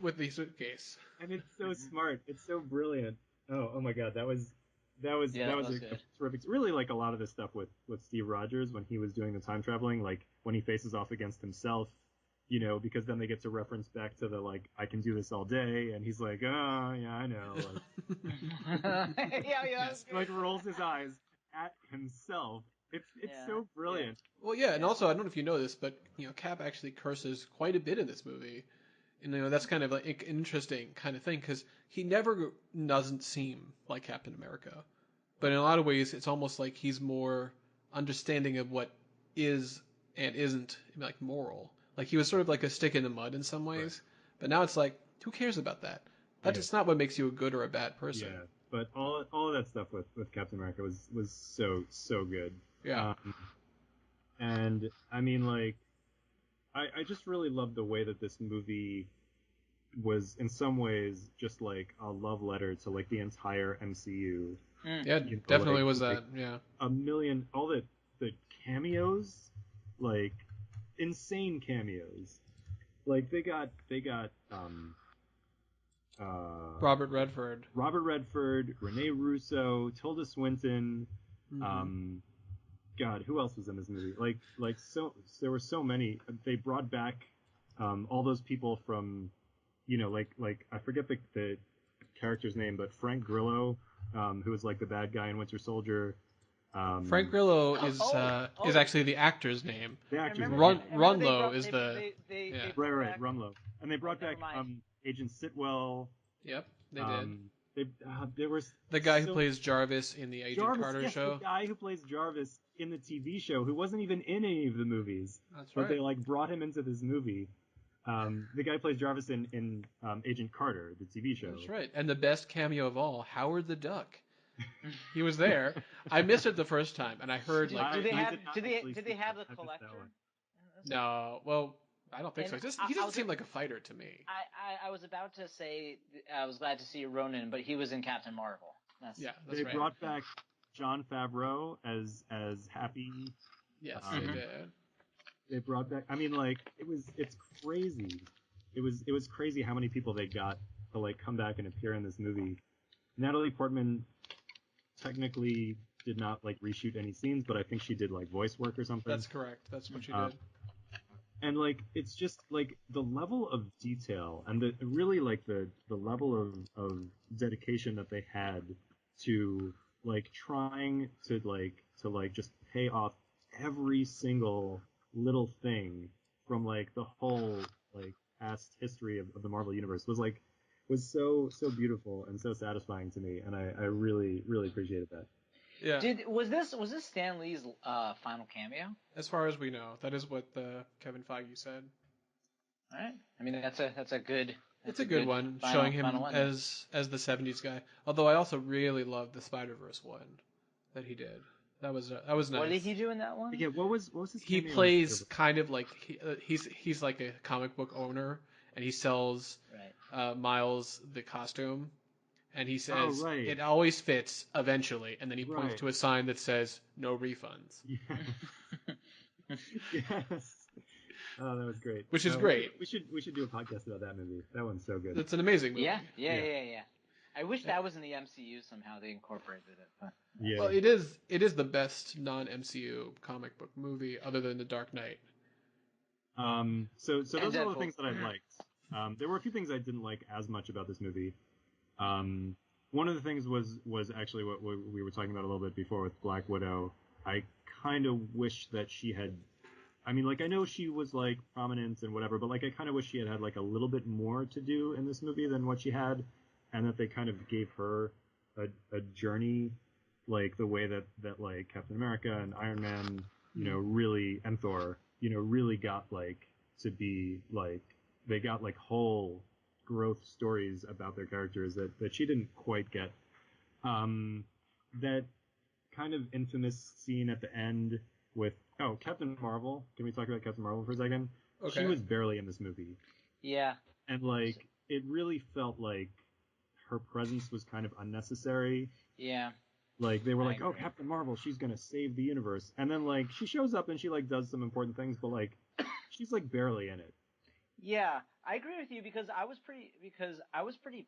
with the suitcase. And it's so smart. It's so brilliant. Oh my god, that was a terrific. Really like a lot of this stuff with Steve Rogers when he was doing the time traveling, like when he faces off against himself, because then they get to reference back to the like I can do this all day, and he's like, oh yeah, I know, like, like rolls his eyes at himself. It's so brilliant. Yeah. Well, and also I don't know if you know this, but Cap actually curses quite a bit in this movie. And that's kind of like an interesting kind of thing because he never doesn't seem like Captain America, but in a lot of ways it's almost like he's more understanding of what is and isn't like moral. Like he was sort of like a stick in the mud in some ways, but now it's like who cares about that? That's not what makes you a good or a bad person. Yeah, but all of that stuff with Captain America was so good. Yeah. And I mean like I just really love the way that this movie was in some ways just like a love letter to like the entire MCU. Yeah, definitely was that. Yeah. A million, all the cameos, like insane cameos. Like they got Robert Redford, Rene Russo, Tilda Swinton, God, who else was in this movie? Like so there were so many. They brought back all those people from, like I forget the character's name, but Frank Grillo, who was like the bad guy in Winter Soldier. Frank Grillo is actually the actor's name. The actor's name. Runlow is the right Runlow, and they brought back Agent Sitwell. Yep, they did. There was the guy who plays Jarvis in the Agent Carter show. The guy who plays Jarvis in the TV show, who wasn't even in any of the movies. That's right. But they like brought him into this movie. The guy who plays Jarvis in Agent Carter, the TV show. That's right. And the best cameo of all, Howard the Duck. He was there. I missed it the first time, and I heard Do they have the collector? No, well, I don't think so. He doesn't seem like a fighter to me. I was about to say I was glad to see Ronan, but he was in Captain Marvel. That's they right. brought back Jon Favreau as Happy. Yes, they did. They brought back. I mean, like it's crazy. It was crazy how many people they got to like come back and appear in this movie. Natalie Portman technically did not like reshoot any scenes, but I think she did like voice work or something. That's correct. That's what she did. And like it's just like the level of detail and the really like the level of dedication that they had to like trying to just pay off every single little thing from like the whole like past history of the Marvel universe was so beautiful and so satisfying to me, and I really appreciated that. Yeah. Was this Stan Lee's final cameo? As far as we know, that is what Kevin Feige said. All right. I mean that's a good. It's a good one, showing him as the '70s guy. Although I also really love the Spider-Verse one that he did. That was nice. What did he do in that one? Yeah, what was his He cameo? plays kind of like he's like a comic book owner, and he sells Right. Miles the costume, and he Oh, says right. it always fits eventually, and then he points Right. to a sign that says no refunds, Yes. Oh, that was great. which is great. We should do a podcast about that movie. That one's so good. It's an amazing movie. Yeah. I wish that was in the MCU somehow. They incorporated it. But... Yeah. Well, it is the best non-MCU comic book movie other than The Dark Knight. So those are all the Deadpool. things that I liked. There were a few things I didn't like as much about this movie. One of the things was actually what we were talking about a little bit before with Black Widow. I kind of wish that she had. I mean, like, I know she was like prominent and whatever, but like I kind of wish she had like a little bit more to do in this movie than what she had, and that they kind of gave her a journey, like the way that like Captain America and Iron Man, really, and Thor, really got like to be like they got like whole growth stories about their characters that she didn't quite get. That kind of infamous scene at the end with Captain Marvel. Can we talk about Captain Marvel for a second? Okay. She was barely in this movie. Yeah. And like it really felt like her presence was kind of unnecessary. Yeah. Like they were like, agree. "Oh, Captain Marvel, she's gonna save the universe," and then like she shows up and she like does some important things, but like she's like barely in it. Yeah, I agree with you because I was pretty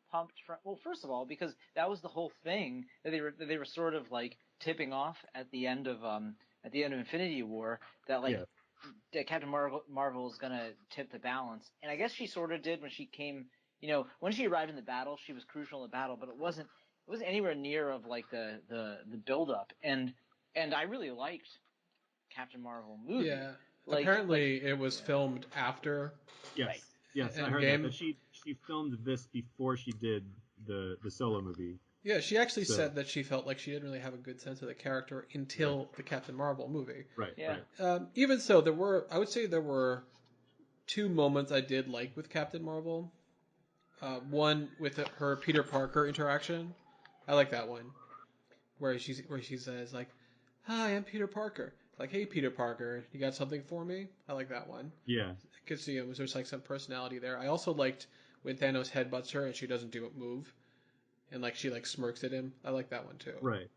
pumped well, first of all, because that was the whole thing that they were sort of like tipping off at the end of Infinity War that like that Captain Marvel is gonna tip the balance, and I guess she sort of did when she came. When she arrived in the battle, she was crucial in the battle, but it wasn't anywhere near of like the build up, and I really liked Captain Marvel movie. Yeah. Apparently, it was filmed after. Yes. Right. Yes, I heard that she filmed this before she did the solo movie. Yeah, she actually said that she felt like she didn't really have a good sense of the character until the Captain Marvel movie. Right. Yeah. Right. Even so, I would say there were two moments I did like with Captain Marvel. One with her Peter Parker interaction. I like that one, where she says like, "Hi, I'm Peter Parker." Like, "Hey, Peter Parker, you got something for me?" I like that one. Yeah. I could see there's like some personality there. I also liked when Thanos headbutts her and she doesn't move, and like she like smirks at him. I like that one too. Right.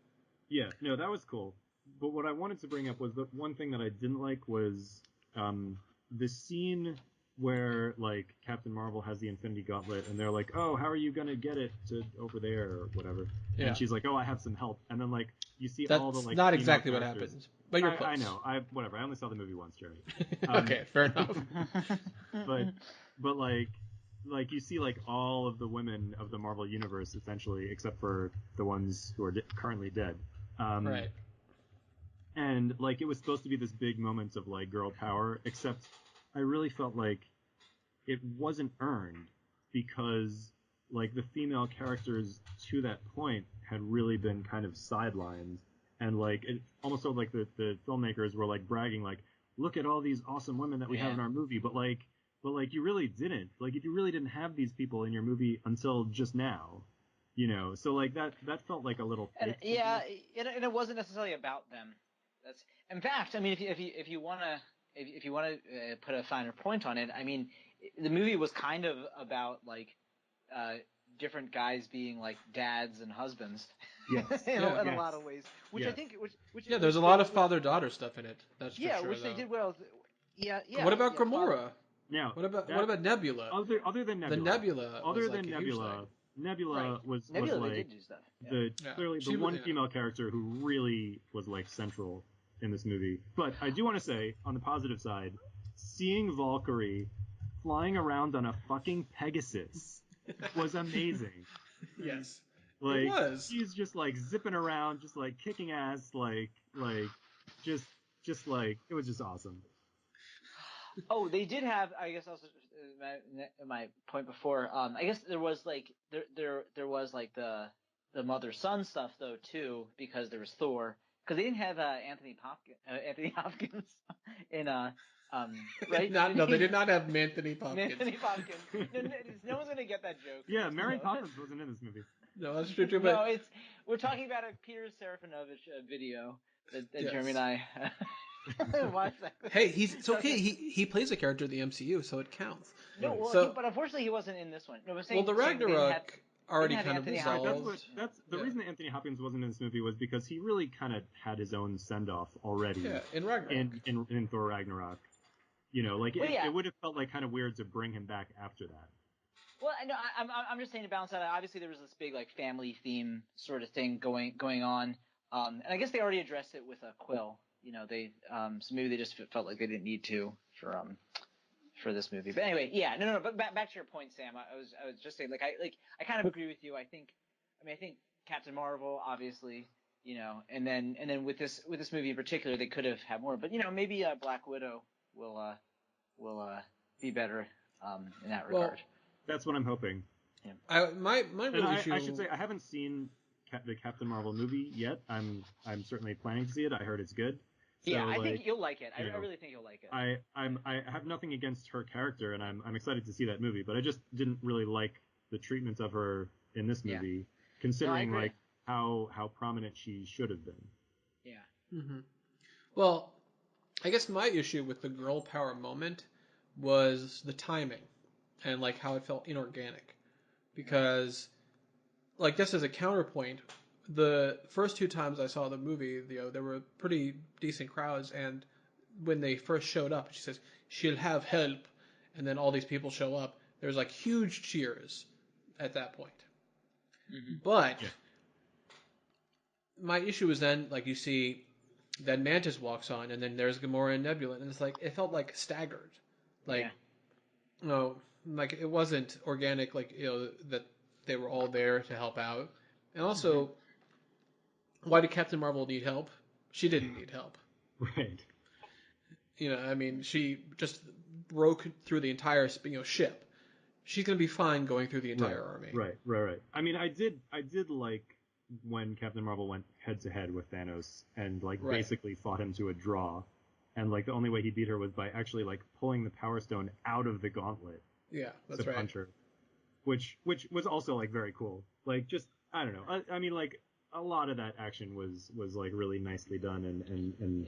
Yeah. No, that was cool. But what I wanted to bring up was the one thing that I didn't like was the scene where like Captain Marvel has the Infinity Gauntlet and they're like, "Oh, how are you gonna get it to over there or whatever?" Yeah. And she's like, "Oh, I have some help." And then like you see That's all the like not female exactly what characters. happens, but you're close. I know. Whatever. I only saw the movie once, Jerry. Okay, fair enough. But like you see like all of the women of the Marvel universe essentially, except for the ones who are currently dead. Right. And like it was supposed to be this big moment of like girl power, except I really felt like it wasn't earned because like the female characters to that point had really been kind of sidelined, and like it almost felt like the filmmakers were like bragging like, "Look at all these awesome women that we have in our movie," but you really didn't. Like you really didn't have these people in your movie until just now. So like that felt like a little fake. And it wasn't necessarily about them. That's in fact, I mean, if you want to put a finer point on it, I mean, the movie was kind of about like different guys being like dads and husbands. Yes. in a lot of ways, which I think There's a lot of father-daughter stuff in it. That's for sure. Which they did well. Yeah. What about Gamora? Now, what about Nebula? Other than Nebula, the Nebula. Other was than like Nebula, Nebula was Nebula like they did do stuff. Yeah. Clearly the one female character who really was like central in this movie. But I do want to say, on the positive side, seeing Valkyrie flying around on a fucking Pegasus was amazing. Yes. Like it was. She's just like zipping around, just like kicking ass, just like it was just awesome. Oh, they did have. I guess also my point before. I guess there was like there was like the mother son stuff though too, because there was Thor. Because they didn't have Anthony Hopkins in right? No, they did not have Anthony Hopkins. Anthony Hopkins. No one's gonna get that joke. Yeah, Mary Poppins wasn't in this movie. No, that's true too. But no, we're talking about a Peter Serafinovich video. that Jeremy and I watched that. Hey, it's okay. He plays a character in the MCU, so it counts. No, well, so, but unfortunately he wasn't in this one. No, but saying, the Ragnarok already kind of resolved. That's the reason that Anthony Hopkins wasn't in this movie was because he really kind of had his own send off already. Yeah, in Ragnarok. In Thor Ragnarok. It would have felt like kind of weird to bring him back after that. Well, no, I'm just saying to balance that out. Obviously, there was this big like family theme sort of thing going on, and I guess they already addressed it with Quill. So maybe they just felt like they didn't need to for this movie. But anyway, yeah, no. But back to your point, Sam. I was just saying I kind of agree with you. I think Captain Marvel, obviously, and then with this movie in particular, they could have had more. But maybe Black Widow will be better in that regard. That's what I'm hoping. Yeah. My real issue. I should say I haven't seen the Captain Marvel movie yet. I'm certainly planning to see it. I heard it's good. So, yeah, I think you'll like it. I really think you'll like it. I have nothing against her character, and I'm excited to see that movie. But I just didn't really like the treatment of her in this movie, considering like how prominent she should have been. Yeah. Mm-hmm. Well, I guess my issue with the girl power moment was the timing and like how it felt inorganic, because like just as a counterpoint, the first two times I saw the movie, there were pretty decent crowds, and when they first showed up, she says she'll have help, and then all these people show up. There's like huge cheers at that point. Mm-hmm. But my issue is then like you see that Mantis walks on, and then there's Gamora and Nebula, and it's like it felt like staggered, like like it wasn't organic, like that they were all there to help out. And also, why did Captain Marvel need help? She didn't need help. Right. I mean, she just broke through the entire ship. She's gonna be fine going through the entire army. Right. I mean, I did like when Captain Marvel went head to head with Thanos and basically fought him to a draw, and like the only way he beat her was by actually like pulling the Power Stone out of the gauntlet. Yeah, that's right. Punch her, which was also like very cool. Like just I don't know. I mean like a lot of that action was like really nicely done and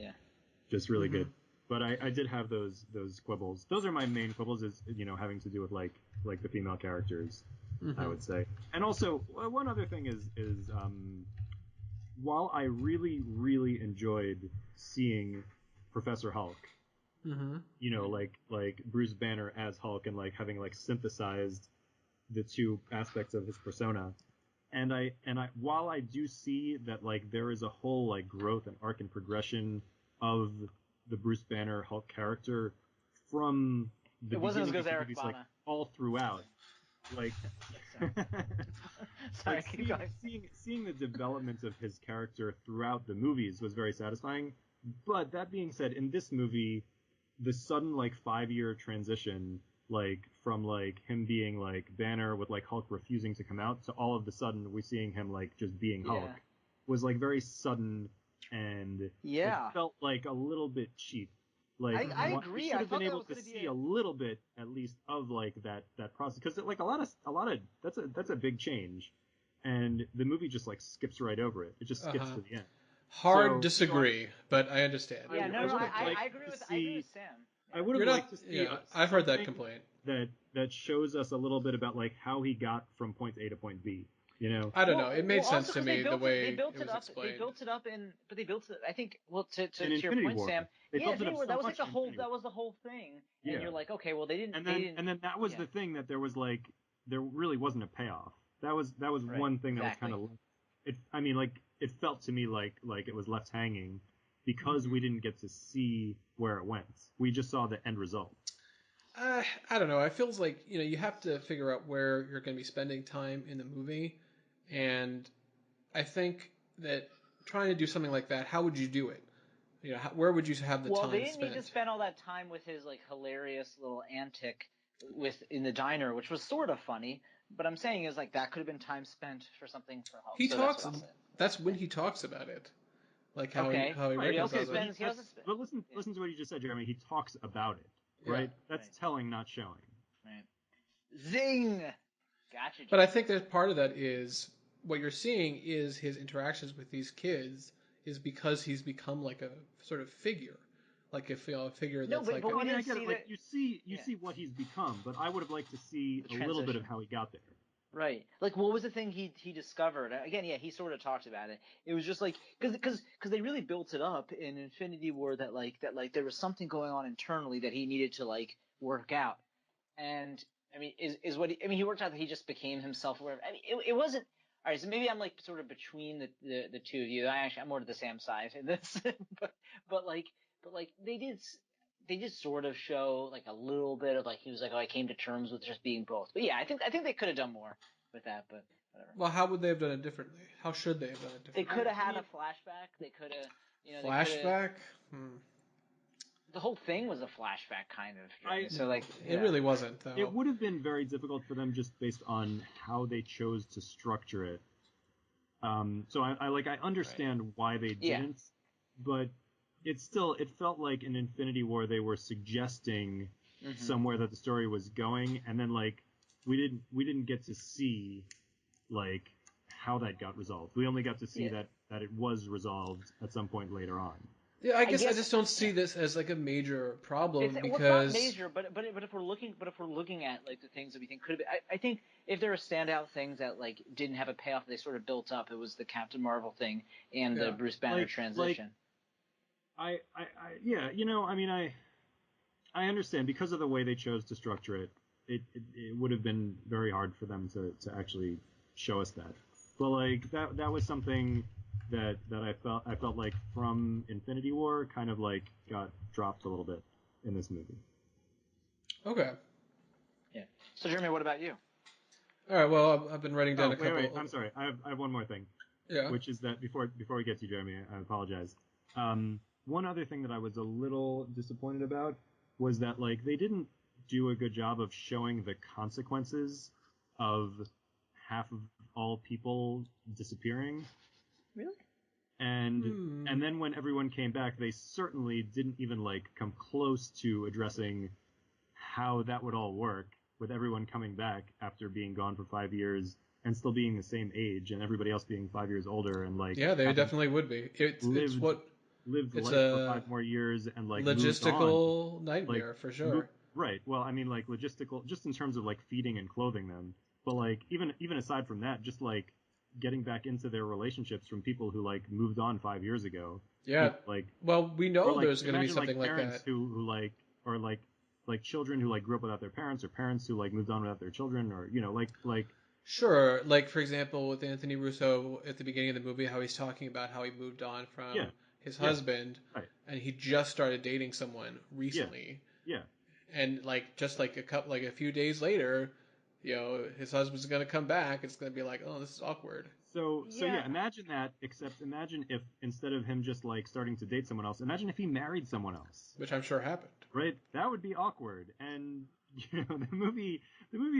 just really good. But I did have those quibbles. Those are my main quibbles, is having to do with like the female characters, I would say. And also one other thing is while I really really enjoyed seeing Professor Hulk, like Bruce Banner as Hulk, and like having like synthesized the two aspects of his persona. And I while I do see that like there is a whole like growth and arc and progression of the Bruce Banner Hulk character from the beginning of the movies, like all throughout, like Sorry, seeing the development of his character throughout the movies was very satisfying. But that being said, in this movie, the sudden like 5-year transition, like from like him being like Banner with like Hulk refusing to come out to all of the sudden we seeing him like just being Hulk was like very sudden, and it felt like a little bit cheap. Like I agree. We should have been able to see a little bit at least of like that process, because like a lot of that's a big change, and the movie just like skips right over it. It just skips to the end. Hard disagree, but I understand. Yeah, I agree with Sam. I would have liked to see. Yeah, I've heard that complaint. That shows us a little bit about like how he got from point A to point B. I don't know. It made sense to me the way it was explained. They built it up I think, well, to your point, Sam. That was like the whole thing. And you're like, okay, well, they didn't. And then that was the thing, that there was like there really wasn't a payoff. That was one thing that was kind of. I mean, like it felt to me like it was left hanging because we didn't get to see where it went. We just saw the end result. I don't know. It feels like you have to figure out where you're going to be spending time in the movie, and I think that trying to do something like that, how would you do it? Where would you have the time spent? Well, they didn't need to spend all that time with his like hilarious little antic in the diner, which was sort of funny. But I'm saying is like that could have been time spent for something for Hulk. He talks. That's when he talks about it. Like how he reconciles it. But listen to what you just said, Jeremy. He talks about it, right? That's telling, not showing. Right. Zing! Gotcha. But I think that part of that is what you're seeing is his interactions with these kids is because he's become like a sort of figure, like if a figure No, that's like. but we I didn't get see it. Like that. you see what he's become, but I would have liked to see The a little bit of transition. how he got there. Right. Like, what was the thing he discovered? Again, yeah, he sort of talked about it. It was just like because they really built it up in Infinity War that there was something going on internally that he needed to like work out. And I mean, is what he worked out that he just became himself. Or whatever. I mean, it wasn't. All right, so maybe I'm like sort of between the two of you. I'm more to the Sam side in this, but like they did sort of show like a little bit of like he was like, oh, I came to terms with just being both. But yeah, I think they could have done more with that, but whatever. Well, how would they have done it differently? How should they have done it They differently? could have had a flashback. They could have, Flashback? The whole thing was a flashback, kind of. So like, It really wasn't, though. It would have been very difficult for them just based on how they chose to structure it. So I understand why they didn't, but it felt like in Infinity War they were suggesting somewhere that the story was going, and then like we didn't get to see like how that got resolved. We only got to see that it was resolved at some point later on. Yeah, I guess I just don't see this as like a major problem it's because not major, but if we're looking at like the things that we think could have been, I think if there are standout things that like didn't have a payoff, they sort of built up. It was the Captain Marvel thing and the Bruce Banner transition. I understand because of the way they chose to structure it. It would have been very hard for them to actually show us that. But like that was something that I felt like from Infinity War kind of like got dropped a little bit in this movie. Okay. Yeah. So Jeremy, what about you? All right. Well, I've been writing down a couple. Wait. I'm sorry. I have one more thing. Yeah. Which is that before we get to Jeremy, I apologize. One other thing that I was a little disappointed about was that like they didn't do a good job of showing the consequences of half of all people disappearing. Really? And then when everyone came back, they certainly didn't even like come close to addressing how that would all work with everyone coming back after being gone for 5 years and still being the same age and everybody else being 5 years older and like they definitely would be. It's life for 5 more years and like logistical nightmare for sure. Right. Well, I mean like logistical just in terms of like feeding and clothing them. But like even aside from that, just like getting back into their relationships from people who like moved on 5 years ago. Yeah. Like well, we know like, there's going to be something like parents that. who like or like children who like grew up without their parents or parents who like moved on without their children or like Sure, like for example with Anthony Russo at the beginning of the movie, how he's talking about how he moved on from his husband, right. and he just started dating someone recently. Yeah. And like just like a few days later, his husband's gonna come back. It's gonna be like, oh, this is awkward. So imagine that. Except imagine if instead of him just like starting to date someone else, imagine if he married someone else, which I'm sure happened. Right, that would be awkward. And the movie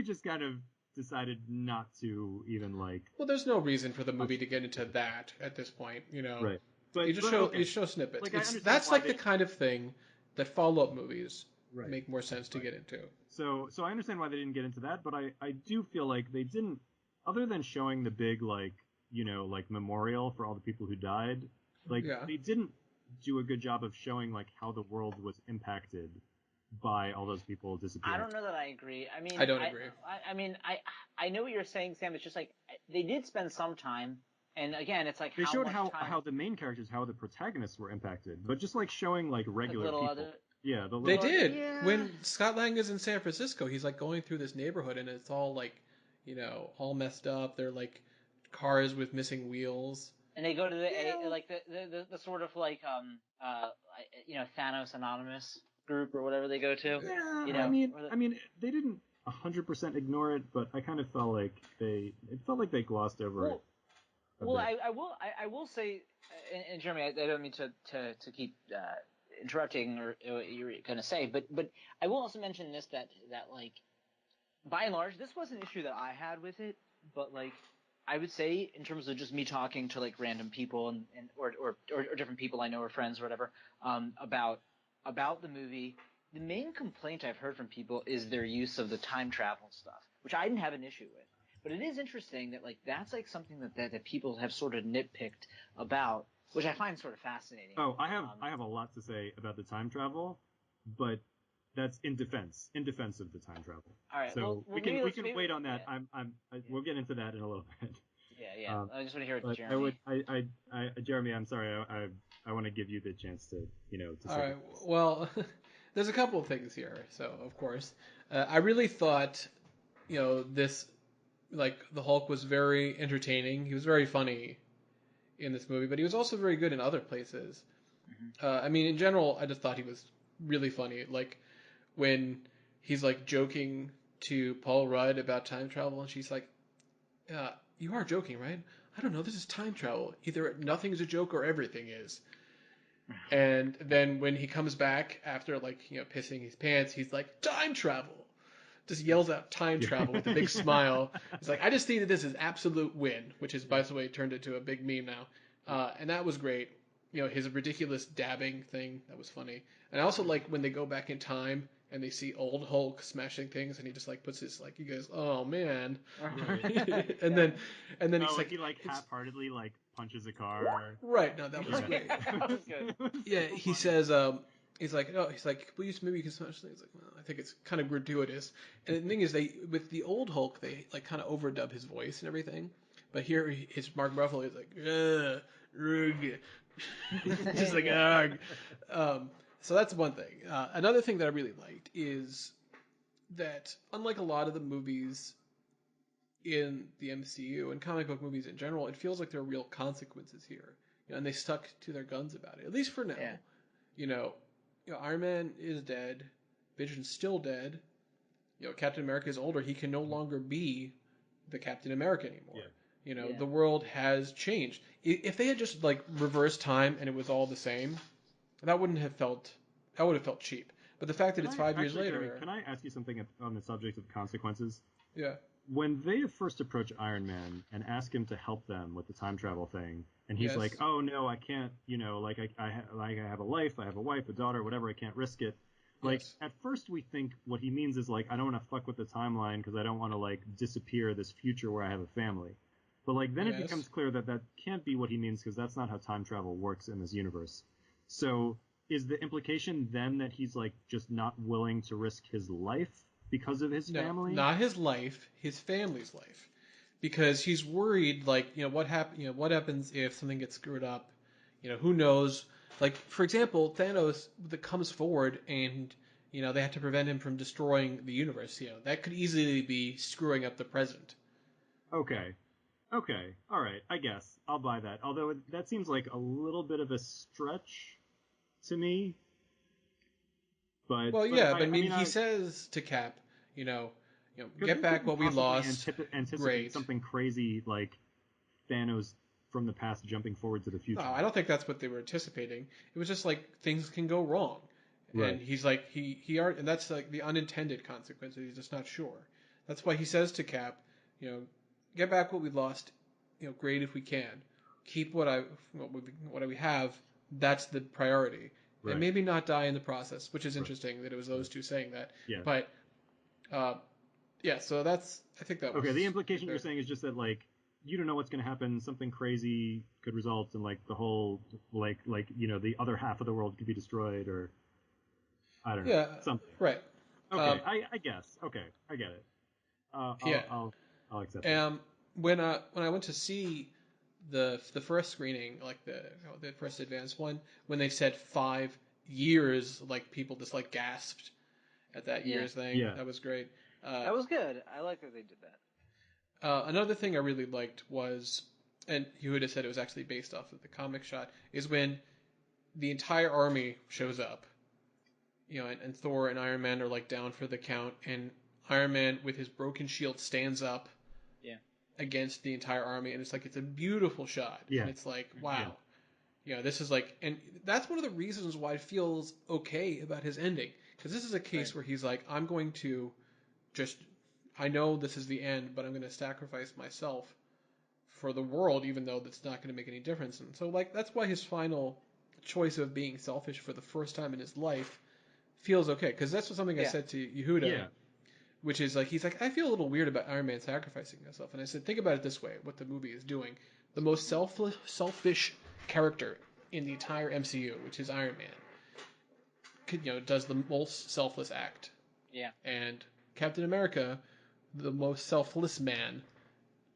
just kind of decided not to even like. Well, there's no reason for the movie to get into that at this point, Right. But you show snippets. Like, that's like the kind of thing that follow-up movies make more sense to get into. So I understand why they didn't get into that, but I do feel like they didn't, other than showing the big like like memorial for all the people who died, like they didn't do a good job of showing like how the world was impacted by all those people disappearing. I don't know that I agree. I mean, I don't agree. I know what you're saying, Sam. It's just like they did spend some time, and again, it's like they showed how the main characters, how the protagonists were impacted, but just like showing like regular people. They did. When Scott Lang is in San Francisco, he's like going through this neighborhood, and it's all like, all messed up. They're like cars with missing wheels. And they go to the sort of like Thanos Anonymous group or whatever they go to. Yeah, I mean they didn't 100% ignore it, but I kind of felt like they glossed over it. Well, I will say, and Jeremy, I don't mean to keep interrupting or what you're gonna say, but I will also mention this that like by and large this was an issue that I had with it, but like I would say in terms of just me talking to like random people and or different people I know or friends or whatever about the movie, the main complaint I've heard from people is their use of the time travel stuff, which I didn't have an issue with. But it is interesting that like that's like something that people have sort of nitpicked about. which I find sort of fascinating. Oh, I have a lot to say about the time travel, but that's in defense of the time travel. All right, so well, we can wait on that. Yeah. We'll get into that in a little bit. Yeah. I just want to hear what But Jeremy. Jeremy, I'm sorry, I want to give you the chance to to say. All right. Well, there's a couple of things here. So of course, I really thought, this, like, the Hulk was very entertaining. He was very funny in this movie, but he was also very good in other places. I mean, in general, I just thought he was really funny. Like when he's like joking to Paul Rudd about time travel, and she's like, "You are joking, right? I don't know. This is time travel. Either nothing's a joke or everything is." And then when he comes back after, like, pissing his pants, he's like, "Time travel." Just yells out time travel with a big smile. He's like, "I just think that this is absolute win," which is, by the way, turned into a big meme now. And that was great. His ridiculous dabbing thing, that was funny. And I also like when they go back in time and they see old Hulk smashing things, and he just like puts his, like, he goes, "Oh man," Right. and then he's like, he like half-heartedly like punches a car. right, no, that was Yeah. great. That was good. Yeah, he says, he's like, please, maybe you can smash things. Like, well, I think it's kind of gratuitous. And the thing is, with the old Hulk, they like kind of overdub his voice and everything. But here, it's Mark Ruffalo. He's like, rug. Just like, ugh. So that's one thing. Another thing that I really liked is that, unlike a lot of the movies in the MCU and comic book movies in general, it feels like there are real consequences here. And they stuck to their guns about it, at least for now. Yeah. Iron Man is dead. Vision's still dead. Captain America is older. He can no longer be the Captain America anymore. Yeah. The world has changed. If they had just like reversed time and it was all the same, that would have felt cheap. But the fact that it's 5 years later. Jeremy, can I ask you something on the subject of consequences? Yeah. When they first approach Iron Man and ask him to help them with the time travel thing, and he's Yes. like, "Oh no, I can't. Like I have a life, I have a wife, a daughter, whatever. I can't risk it." Like Yes. at first we think what he means is like, I don't want to fuck with the timeline because I don't want to like disappear this future where I have a family. But like then it Yes. becomes clear that that can't be what he means because that's not how time travel works in this universe. So is the implication then that he's like just not willing to risk his life because of his No, family? not his life, his family's life, because he's worried. Like, what happens if something gets screwed up? Who knows? Like, for example, Thanos that comes forward and they have to prevent him from destroying the universe. That could easily be screwing up the present. Okay. All right. I guess I'll buy that. Although that seems like a little bit of a stretch to me. But Well, yeah, but I mean, I he says to Cap, because get they back couldn't what we possibly lost. anticipate Great. something crazy like Thanos from the past jumping forward to the future. No, I don't think that's what they were anticipating. It was just like things can go wrong, Right. and he's like and that's like the unintended consequences. He's just not sure. That's why he says to Cap, get back what we lost. Great if we can. Keep what we have. That's the priority, Right. and maybe not die in the process. Which is interesting that it was those two saying that. Yeah. But, yeah. So I think that was okay. The implication there. you're saying is just that like you don't know what's going to happen. Something crazy could result in like the whole like the other half of the world could be destroyed or I don't know. Yeah. Something. Right. Okay. I guess. Okay. I get it. Yeah. I'll accept it. When I went to see the first screening, like the first advanced one, when they said 5 years, like people just like gasped at that years thing. Yeah. That was great. That was good. I like that they did that. Another thing I really liked was, and Yehudah said it was actually based off of the comic shot, is when the entire army shows up, and Thor and Iron Man are like down for the count, and Iron Man with his broken shield stands up against the entire army, and it's a beautiful shot. Yeah. And it's like, wow. This is like, and that's one of the reasons why it feels okay about his ending. Because this is a case where he's like, I'm going to I know this is the end, but I'm going to sacrifice myself for the world, even though that's not going to make any difference. And so, like, that's why his final choice of being selfish for the first time in his life feels okay. Because that's something I said to Yehudah which is like, he's like, I feel a little weird about Iron Man sacrificing himself. And I said, think about it this way: what the movie is doing, the most selfish character in the entire MCU, which is Iron Man, does the most selfless act. Yeah. And Captain America, the most selfless man,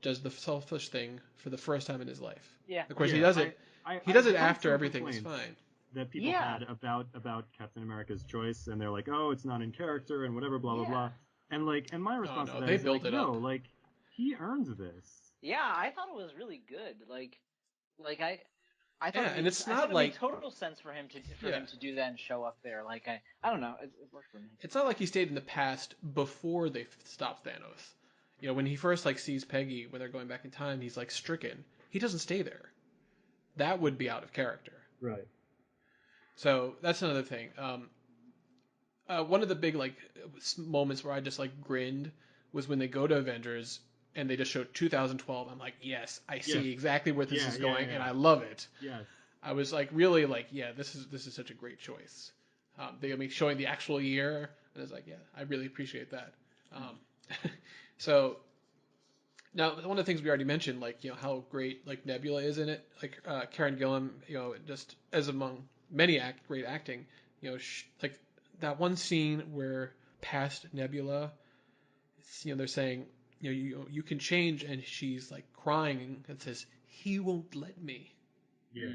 does the selfish thing for the first time in his life. Yeah. Of course, Yeah, he does it. He does it I've heard after some everything is complaints fine. that people Yeah. had about Captain America's choice, and they're like, oh, it's not in character and whatever, blah blah Yeah. blah. And my response to that they is built like, it no, up. like he earns this. Yeah, I thought it was really good. Like I thought Yeah, and it's I not thought it like, made total sense for him to do that and show up there. Like I don't know, it worked for me. it's not like he stayed in the past before they stopped Thanos. When he first like sees Peggy when they're going back in time, he's like stricken. He doesn't stay there. That would be out of character. Right. So that's another thing. One of the big like moments where I just like grinned was when they go to Avengers and they just showed 2012. I'm like, yes, I see Yes. exactly where this Yeah, is yeah, going, yeah. and I love it. Yes. I was like, really like, yeah, this is such a great choice. They showing the actual year, and I was like, yeah, I really appreciate that. So now one of the things we already mentioned, like how great like Nebula is in it, like Karen Gillan, just as among many great acting, like that one scene where past Nebula, they're saying, you can change, and she's like crying and says, "He won't let me." Yeah.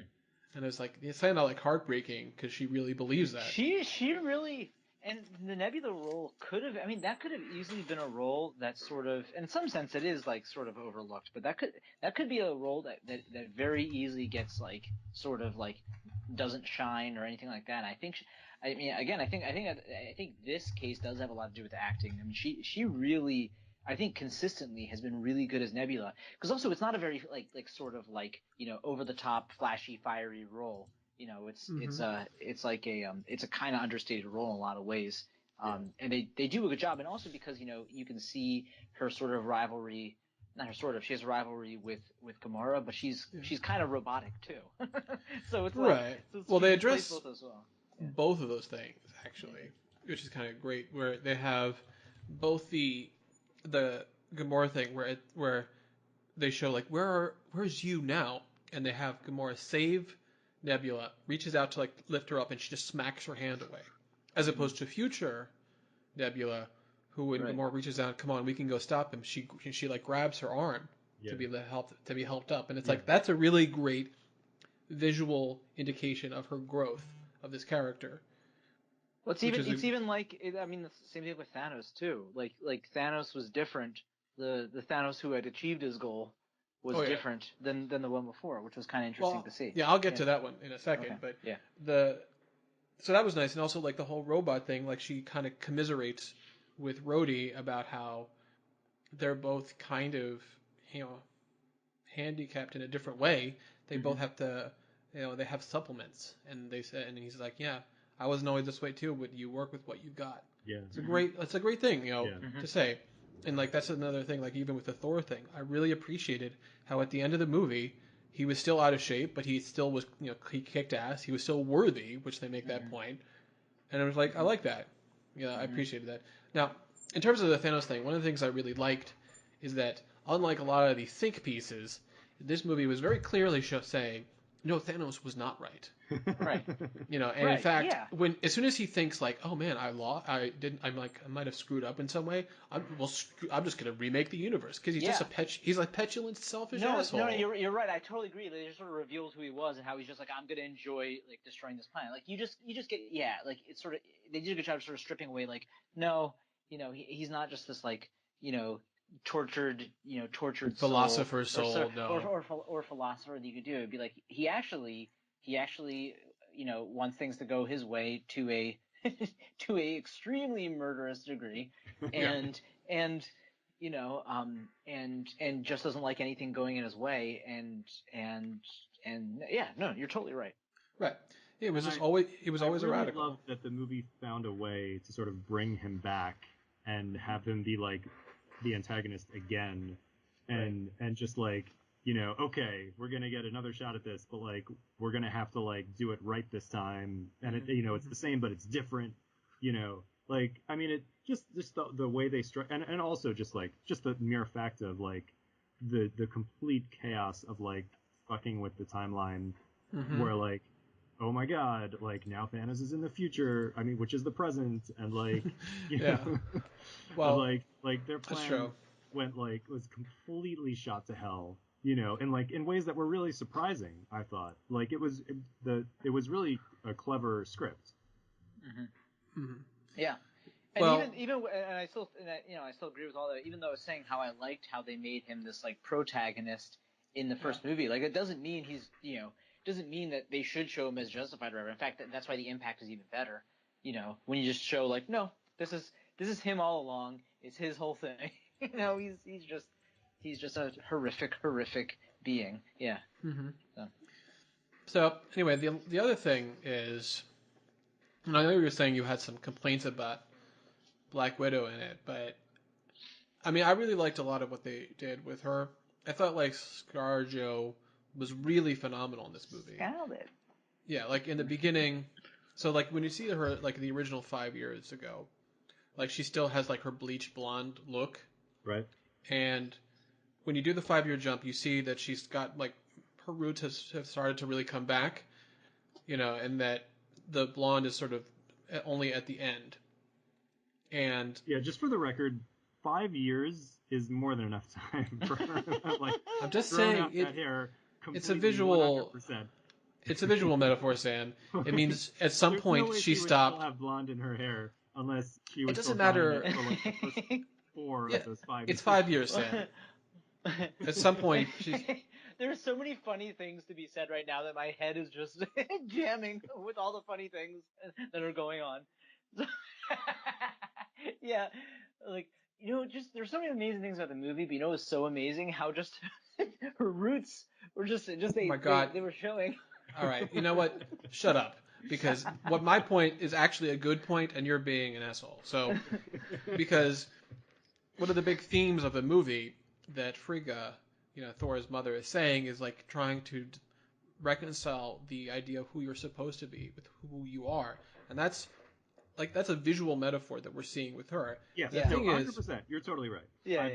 And it's like, it's kind of like heartbreaking because she really believes that. She really, and the Nebula role could have, I mean, that could have easily been a role that sort of, in some sense, it is like sort of overlooked, but that could be a role that very easily gets like sort of like doesn't shine or anything like that. And I think, I mean, again, I think this case does have a lot to do with the acting. I mean, she really, I think consistently has been really good as Nebula, because also it's not a very like sort of like over the top, flashy, fiery role. It's like it's a kind of understated role in a lot of ways. And they do a good job, and also because you can see her sort of rivalry. Not her sort of. She has a rivalry with Gamora, but she's kind of robotic too. So it's like Right. so Well, she they plays address both as well. Yeah. both of those things actually, which is kind of great. Where they have both the Gamora thing where they show like where's you now, and they have Gamora save Nebula, reaches out to like lift her up, and she just smacks her hand away, as opposed to future Nebula, who when Right. Gamora reaches out, come on, we can go stop him. She like grabs her arm to be helped up, and it's like that's a really great visual indication of her growth of this character. Well, it's even like I mean the same thing with Thanos too. Like Thanos was different. The Thanos who had achieved his goal was different than the one before, which was kind of interesting to see. Yeah, I'll get to that one in a second, Okay. but Yeah. So that was nice, and also like the whole robot thing, like she kind of commiserates with Rhodey about how they're both kind of handicapped in a different way. They both have to, they have supplements, and they said, and he's like, yeah, I wasn't always this way too, but you work with what you got. Yeah. It's a great thing, to say. And like that's another thing, like even with the Thor thing, I really appreciated how at the end of the movie he was still out of shape, but he still was, he kicked ass. He was still worthy, which they make that point. And I was like, I like that. Yeah, I appreciated that. Now, in terms of the Thanos thing, one of the things I really liked is that unlike a lot of the think pieces, this movie was very clearly saying, no, Thanos was not right. Right. And in fact, when as soon as he thinks like, oh man, I lost, I might have screwed up in some way. I'm just gonna remake the universe because he's just he's like petulant, selfish asshole. No, you're right. I totally agree. They just sort of revealed who he was and how he's just like, I'm gonna enjoy like destroying this planet. Like you just get like it's sort of they did a good job of sort of stripping away like no, he's not just this like tortured philosopher's soul, or philosopher that you could do. It'd be like he actually wants things to go his way to a to a extremely murderous degree, and and just doesn't like anything going in his way, and yeah, no, you're totally right. Right. It was always a really radical. Love that the movie found a way to sort of bring him back and have him be like the antagonist again, and just like okay, we're gonna get another shot at this, but like we're gonna have to like do it right this time, and it's the same but it's different, Like, I mean, it just the way they struck, and also just the mere fact of like the complete chaos of like fucking with the timeline, where like, oh my god, like now Thanos is in the future. I mean, which is the present, and like, Yeah. Well, like their that's plan true. was completely shot to hell. And like in ways that were really surprising. I thought like it was really a clever script. Yeah. And Well, I still I still agree with all that. Even though I was saying how I liked how they made him this like protagonist in the first movie, like it doesn't mean he's doesn't mean that they should show him as justified or whatever. In fact, that's why the impact is even better. When you just show like, no, this is him all along. It's his whole thing. He's just a horrific being. Yeah. So anyway, the other thing is, and I know you were saying you had some complaints about Black Widow in it, but I mean, I really liked a lot of what they did with her. I thought like ScarJo was really phenomenal in this movie. Scarlet. Yeah, like in the beginning, so like when you see her like the original 5 years ago, like she still has like her bleached blonde look, Right. and when you do the 5 year jump, you see that she's got like her roots have started to really come back, and that the blonde is sort of only at the end. And yeah, just for the record, 5 years is more than enough time for her to have, like, I'm just thrown saying out that hair it's a completely visual 100%. it's a visual metaphor, Sam. It means at some There's no point way she she would still stopped. have blonde in her hair unless she It was still doesn't dyeing matter. it for like the first 4 Yeah, of those 5 it's years. 5 years, Sam. At some point, she's. There are so many funny things to be said right now that my head is just jamming with all the funny things that are going on. So, yeah, like just there's so many amazing things about the movie, but it's so amazing how just her roots were just Oh my God. they were showing. All right, you know what? Shut up. Because what my point is actually a good point, and you're being an asshole. So, because one of the big themes of the movie that Frigga, Thor's mother, is saying is like trying to reconcile the idea of who you're supposed to be with who you are, and that's a visual metaphor that we're seeing with her. Yes, The no, thing 100%. is, You're totally right. Yeah,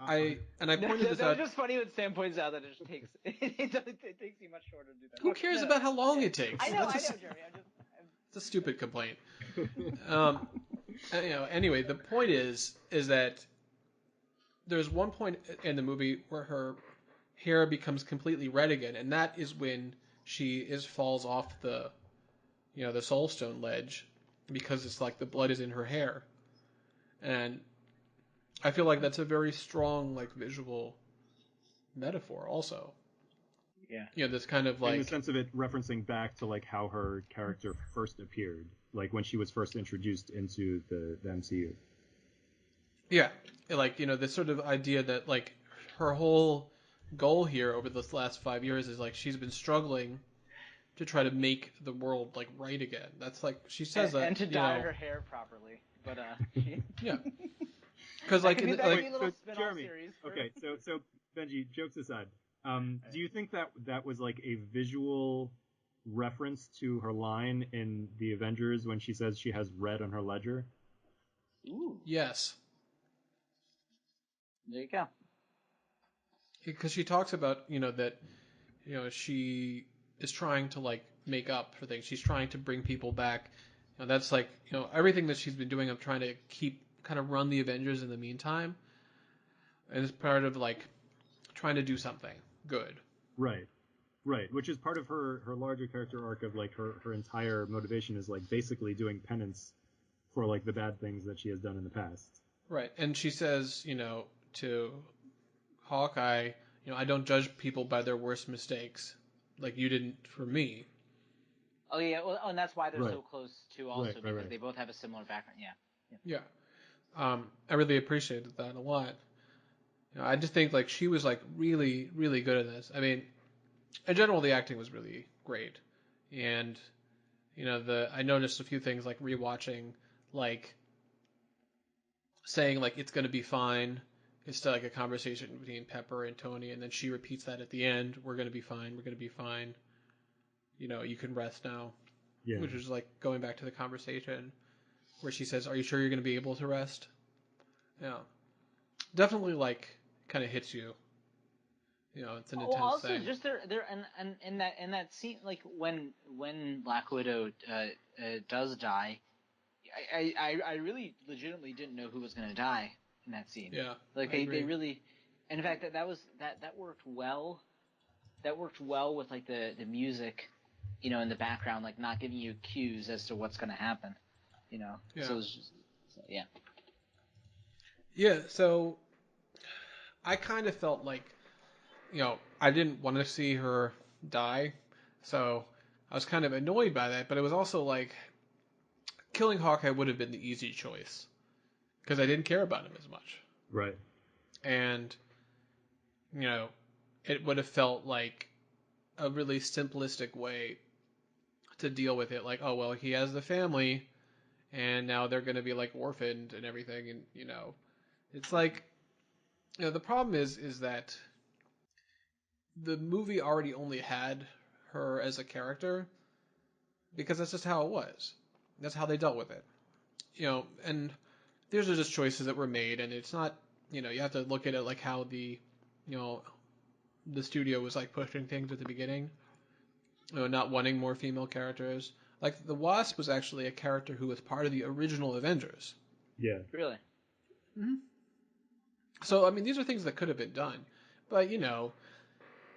I pointed this that was out. just funny when Sam points out that it just takes it takes you much shorter to do that. Who cares about how long it takes? I know, That's Jeremy. it's a stupid complaint. Anyway, the point is that there's one point in the movie where her hair becomes completely red again, and that is when she falls off the Soul Stone ledge, because it's like the blood is in her hair, and I feel like that's a very strong like visual metaphor also. Yeah. This kind of in the like sense of it referencing back to like how her character first appeared, like when she was first introduced into the MCU. yeah, like this sort of idea that like her whole goal here over the last 5 years is like she's been struggling to try to make the world like right again. That's like she says that, and to dye her hair properly, but yeah, because like could be, that like could be a little spin-off Jeremy, series. okay, so Benji, jokes aside, do you think that was like a visual reference to her line in the Avengers when she says she has red on her ledger? Ooh. Yes. There you go. Because she talks about that she is trying to like make up for things. She's trying to bring people back. That's like everything that she's been doing. I'm trying to keep kind of run the Avengers in the meantime, and it's part of like trying to do something good. Right. Right, which is part of her larger character arc of like her entire motivation is like basically doing penance for like the bad things that she has done in the past. Right, and she says to Hawkeye, I don't judge people by their worst mistakes, like you didn't for me. Oh yeah, well, and that's why they're Right. so close too, also Right, because right. they both have a similar background. Yeah. I really appreciated that a lot. I just think like she was like really, really good at this. I mean, in general, the acting was really great, and I noticed a few things like rewatching, like saying like it's gonna be fine. It's still like a conversation between Pepper and Tony, and then she repeats that at the end. We're gonna be fine. We're gonna be fine. You can rest now. Yeah. Which is like going back to the conversation. where she says, "Are you sure you're going to be able to rest?" Yeah, definitely like kind of hits you. It's an intense also thing. just there and in that scene, like when Black Widow does die, I really legitimately didn't know who was gonna die in that scene. Yeah, like they really, and in fact that worked well. That worked well with like the music, in the background, like not giving you cues as to what's gonna happen. Yeah. So it was just, yeah. Yeah. So I kind of felt like, I didn't want to see her die, so I was kind of annoyed by that. But it was also like killing Hawkeye would have been the easy choice because I didn't care about him as much, Right. and it would have felt like a really simplistic way to deal with it. Like, oh well, he has the family, and now they're going to be like orphaned and everything, and it's like, the problem is that the movie already only had her as a character because that's just how it was. That's how they dealt with it. And these are just choices that were made, and it's not, you have to look at it like how you know, the studio was like pushing things at the beginning, not wanting more female characters. Like the Wasp was actually a character who was part of the original Avengers. Yeah. Really? Mm-hmm. So I mean, these are things that could have been done, but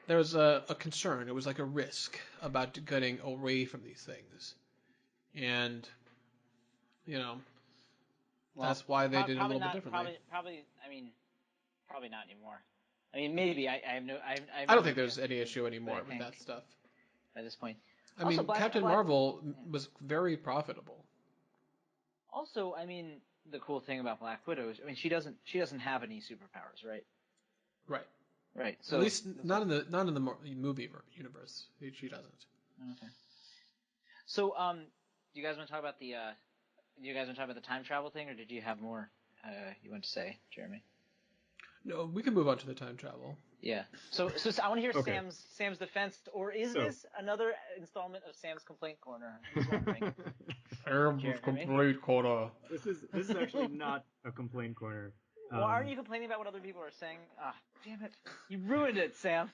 there was a concern. It was like a risk about getting away from these things, and Well, that's why they did it a probably little bit not. differently. Probably. I mean, probably not anymore. I mean, maybe. I have no. I have I no don't think idea. there's any issue But I anymore with think that stuff. by this point. I Also, mean, Captain Black. Marvel was very profitable. Also, I mean, the cool thing about Black Widow is, I mean, she doesn't have any superpowers, right? Right. Right. At So least not in the movie universe. She doesn't. okay. So do you guys want to talk about the time travel thing, or did you have more you want to say, Jeremy? No, we can move on to the time travel. Yeah. So I want to hear Okay. Sam's defense, or is So- this another installment of Sam's complaint corner? I'm just wondering. Sam's complete corner. This is actually not a complaint corner. Well, aren't you complaining about what other people are saying? Ah, damn it! You ruined it, Sam.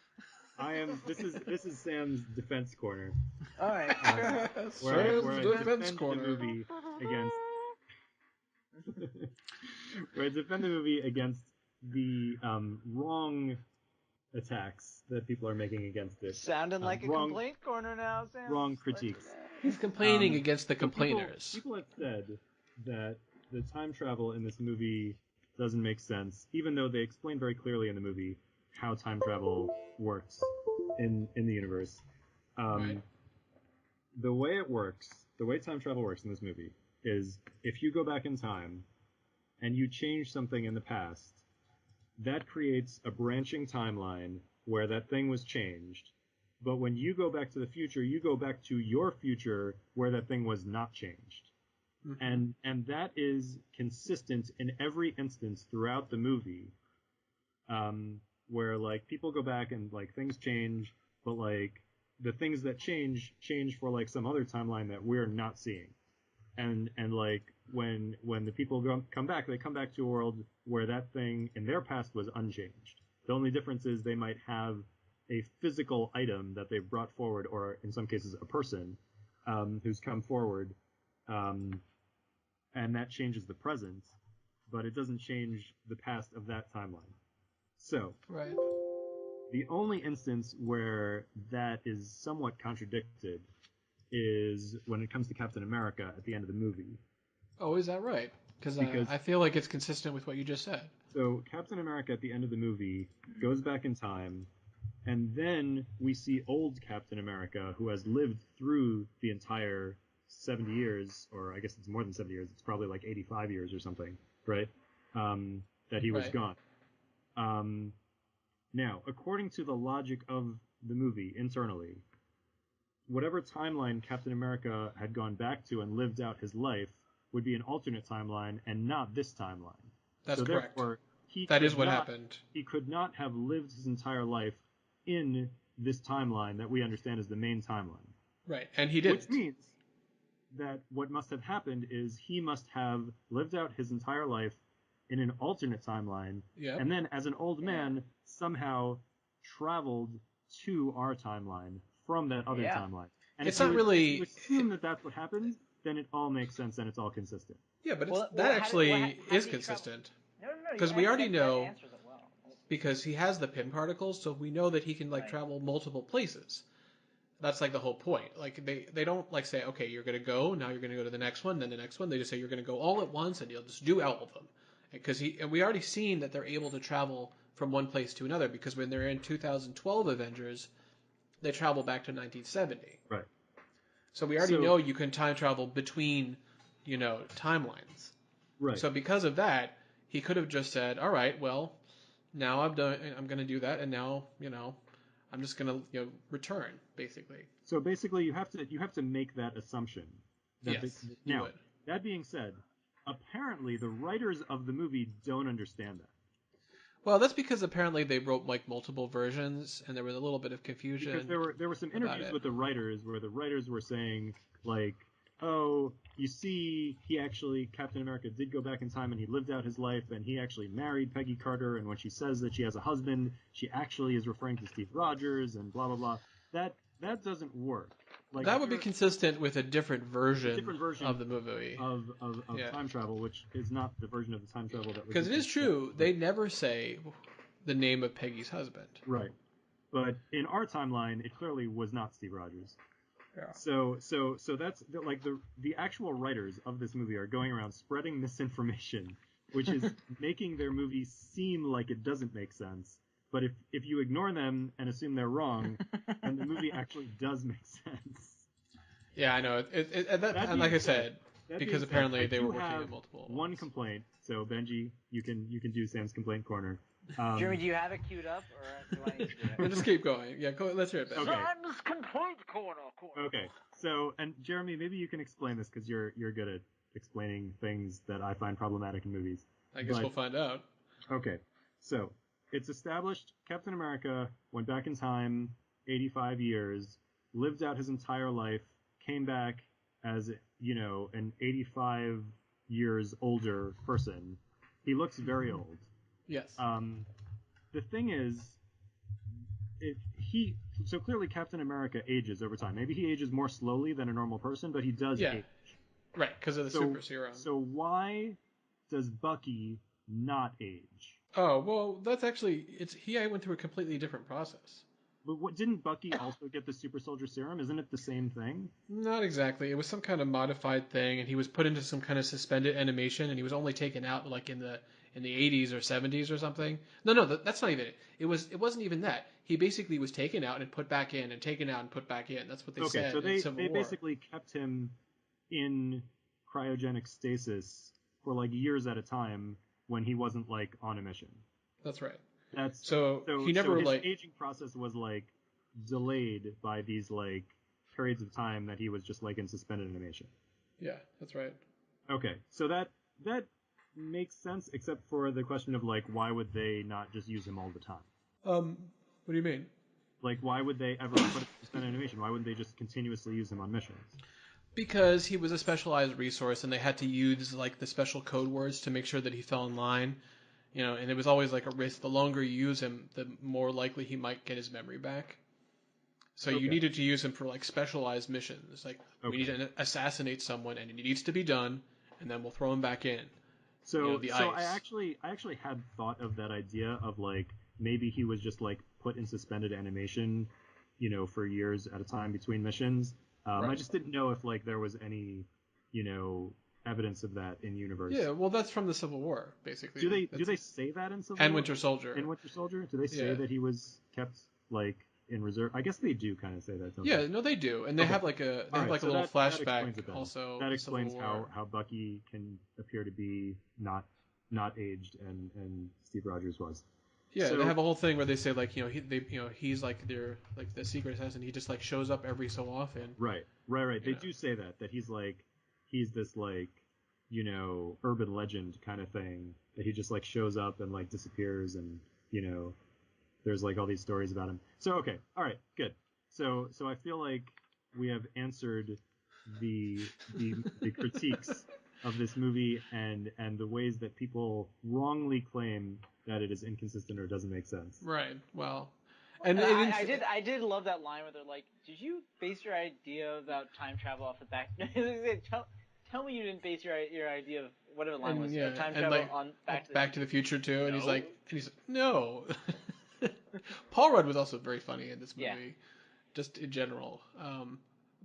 I am. This is Sam's defense corner. All right. Sam's Where I defense defend corner. the movie against where I defend the movie against the wrong attacks that people are making against it. Sounding like a wrong, complaint corner now, Sam. Wrong critiques. He's complaining against the So complainers. People have said that the time travel in this movie doesn't make sense, even though they explain very clearly in the movie how time travel works in the universe. Right. The way it works, the way time travel works in this movie, is if you go back in time and you change something in the past, that creates a branching timeline where that thing was changed. But when you go back to the future, you go back to your future where that thing was not changed. Mm-hmm. And that is consistent in every instance throughout the movie, where like people go back and like things change, but like the things that change for like some other timeline that we're not seeing. And like when the people come back, they come back to a world where that thing in their past was unchanged. The only difference is they might have a physical item that they've brought forward, or in some cases a person who's come forward, and that changes the present, but it doesn't change the past of that timeline. So, Right. The only instance where that is somewhat contradicted is when it comes to Captain America at the end of the movie. Oh, is that right? Because I feel like it's consistent with what you just said. So Captain America at the end of the movie goes back in time, and then we see old Captain America, who has lived through the entire 70 years, or I guess it's more than 70 years, it's probably like 85 years or something, right? That he was gone. Now, according to the logic of the movie internally, whatever timeline Captain America had gone back to and lived out his life would be an alternate timeline and not this timeline. That's so correct. Therefore, that is what happened. He could not have lived his entire life in this timeline that we understand as the main timeline. Right, and he didn't. that what must have happened is he must have lived out his entire life in an alternate timeline, and then as an old man somehow traveled to our timeline from that other timeline. And it's if not you, really. If you assume that that's what happened, then it all makes sense and it's all consistent. Yeah, but that actually is consistent. No. Because we already know. That answers it well. Because he has the pin particles, so we know that he can travel multiple places. That's like the whole point. Like they don't like say, okay, you're gonna go, now you're gonna go to the next one, then the next one. They just say you're gonna go all at once and you'll just do all of them. And we already seen that they're able to travel from one place to another because when they're in 2012 Avengers, they travel back to 1970. Right. So we already know you can time travel between, timelines. Right. So because of that, he could have just said, all right, well, now I'm done. I'm going to do that, and now I'm just going to return basically. So basically, you have to make that assumption. Yes. Now, that being said, apparently the writers of the movie don't understand that. Well, that's because apparently they wrote multiple versions, and there was a little bit of confusion. Because there were some interviews with the writers where the writers were saying like, oh, you see, Captain America did go back in time and he lived out his life and he actually married Peggy Carter, and when she says that she has a husband, she actually is referring to Steve Rogers and blah blah blah. That doesn't work. Like, that would be consistent with a different version of the movie of time travel, which is not the version of the time travel that was. Because it is true, they never say the name of Peggy's husband. Right, but in our timeline, it clearly was not Steve Rogers. Yeah. So that's like the actual writers of this movie are going around spreading misinformation, which is making their movie seem like it doesn't make sense. But if you ignore them and assume they're wrong, then the movie actually does make sense. Yeah, I know. And like I said, because apparently they were working on multiple one ones. complaint. So Benji, you can do Sam's complaint corner. Jeremy, do you have it queued up, or do I need to do it? We'll just keep going. Yeah, let's hear it, Ben. Okay. Sam's complaint corner. Okay. So, and Jeremy, maybe you can explain this because you're good at explaining things that I find problematic in movies. I guess we'll find out. Okay. So, it's established Captain America went back in time 85 years, lived out his entire life, came back as, an 85 years older person. He looks very old. Yes. The thing is, so clearly Captain America ages over time. Maybe he ages more slowly than a normal person, but he does age. Right, because of the super serum. So why does Bucky not age? Oh, well, that's actually, he went through a completely different process. But didn't Bucky also get the super soldier serum? Isn't it the same thing? Not exactly. It was some kind of modified thing, and he was put into some kind of suspended animation, and he was only taken out like in the 80s or 70s or something. No, that's not even it. It wasn't even that. He basically was taken out and put back in, and taken out and put back in. That's what they said so in Civil War. They basically kept him in cryogenic stasis for like years at a time when he wasn't like on a mission. That's right. So he never his aging process was like delayed by these like periods of time that he was just like in suspended animation. Yeah, that's right. Okay, so that makes sense, except for the question of like why would they not just use him all the time? What do you mean? Like why would they ever put him in suspended animation? Why wouldn't they just continuously use him on missions? Because he was a specialized resource, and they had to use like the special code words to make sure that he fell in line. And it was always like a risk. The longer you use him, the more likely he might get his memory back. So you needed to use him for like specialized missions. Like we need to assassinate someone, and it needs to be done, and then we'll throw him back in. So I actually had thought of that idea of like maybe he was just like put in suspended animation, for years at a time between missions. Right. I just didn't know if like there was any, evidence of that in universe. Yeah, well, that's from the Civil War, basically. Do they say that in Civil War? And Winter Soldier. In Winter Soldier, do they say that he was kept like in reserve? I guess they do kind of say that. Don't they? No, they do, and they have like a little flashback. Also, that explains how Bucky can appear to be not aged and Steve Rogers was. Yeah, they have a whole thing where they say like he's like their like the secret assassin. He just like shows up every so often. Right. They do say that he's this like urban legend kind of thing, that he just like shows up and like disappears, and there's like all these stories about him. So okay, all right, good. So I feel like we have answered the critiques of this movie and the ways that people wrongly claim that it is inconsistent or doesn't make sense. Right. Well, and I did love that line where they're like, "Did you base your idea about time travel off the back?" Tell me you didn't base your idea of whatever the line was time travel like, on Back to the Future too, No. and he's like, no. Paul Rudd was also very funny in this movie, just in general.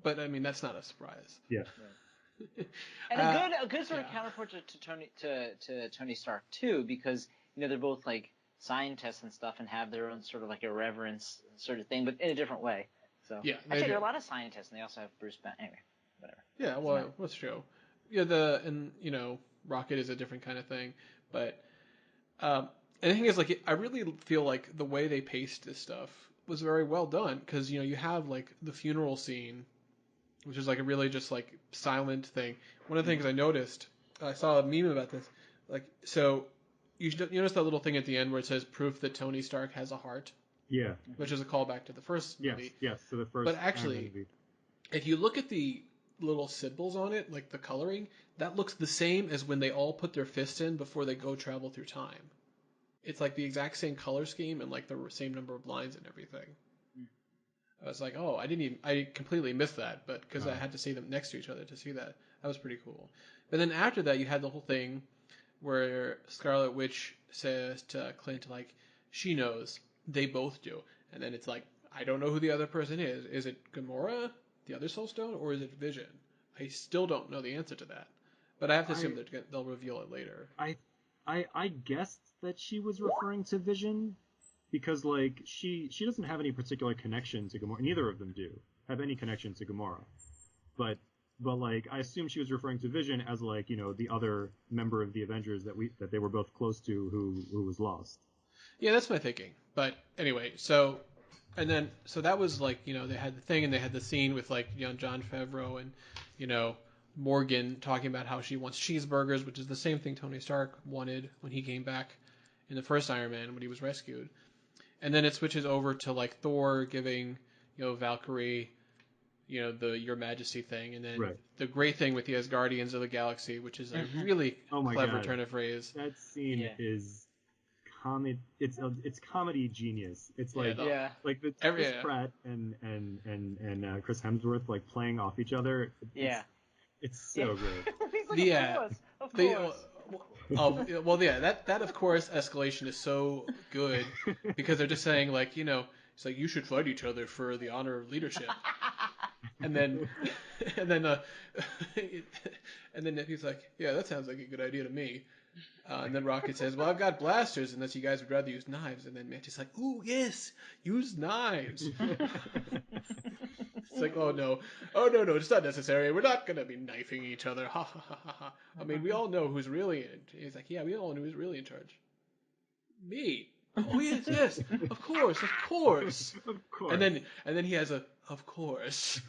But I mean, that's not a surprise. Yeah. Right. And a good sort of counterpart to Tony Stark too, because they're both like scientists and stuff and have their own sort of like irreverence sort of thing, but in a different way. So yeah, actually, there are a lot of scientists, and they also have Bruce Banner. Anyway, whatever. Yeah, well, that's true. Yeah, Rocket is a different kind of thing, but and the thing is, like, I really feel like the way they paced this stuff was very well done because you have like the funeral scene, which is like a really just like silent thing. One of the things I noticed, I saw a meme about this, like, so you notice that little thing at the end where it says proof that Tony Stark has a heart. Yeah. Which is a callback to the first movie. Yes, to the first. But actually, if you look at the little symbols on it, like the coloring, that looks the same as when they all put their fists in before they go travel through time. It's like the exact same color scheme and like the same number of lines and everything. I was like, oh, I completely missed that, but because I had to see them next to each other to see that. That was pretty cool. But then after that, you had the whole thing where Scarlet Witch says to Clint, like, she knows, they both do. And then it's like, I don't know who the other person is. Is it Gamora, the other Soul Stone, or is it Vision? I still don't know the answer to that. But I have to assume that they'll reveal it later. I guessed that she was referring to Vision because, like, she doesn't have any particular connection to Gamora. Neither of them do have any connection to Gamora. But like, I assume she was referring to Vision as, like, the other member of the Avengers that they were both close to who was lost. Yeah, that's my thinking. But anyway, so that was like, they had the thing and they had the scene with like, Jon Favreau and, Morgan talking about how she wants cheeseburgers, which is the same thing Tony Stark wanted when he came back in the first Iron Man when he was rescued. And then it switches over to like Thor giving, Valkyrie, the Your Majesty thing, and then the great thing with the Asgardians of the Galaxy, which is a really clever turn of phrase. That scene is comedy. It's comedy genius. It's like like the Chris Pratt and Chris Hemsworth like playing off each other. It's so great. Of course. That of course escalation is so good because they're just saying like, it's like you should fight each other for the honor of leadership. And then he's like, yeah, that sounds like a good idea to me. And then Rocket says, well, I've got blasters unless you guys would rather use knives. And then Mantis like, ooh, yes, use knives. It's like, oh no, it's not necessary. We're not going to be knifing each other. Ha ha ha ha ha. I mean, we all know who's really in. He's like, yeah, we all know who's really in charge. Me. Oh yes, of course. Of course. And then he has a of course.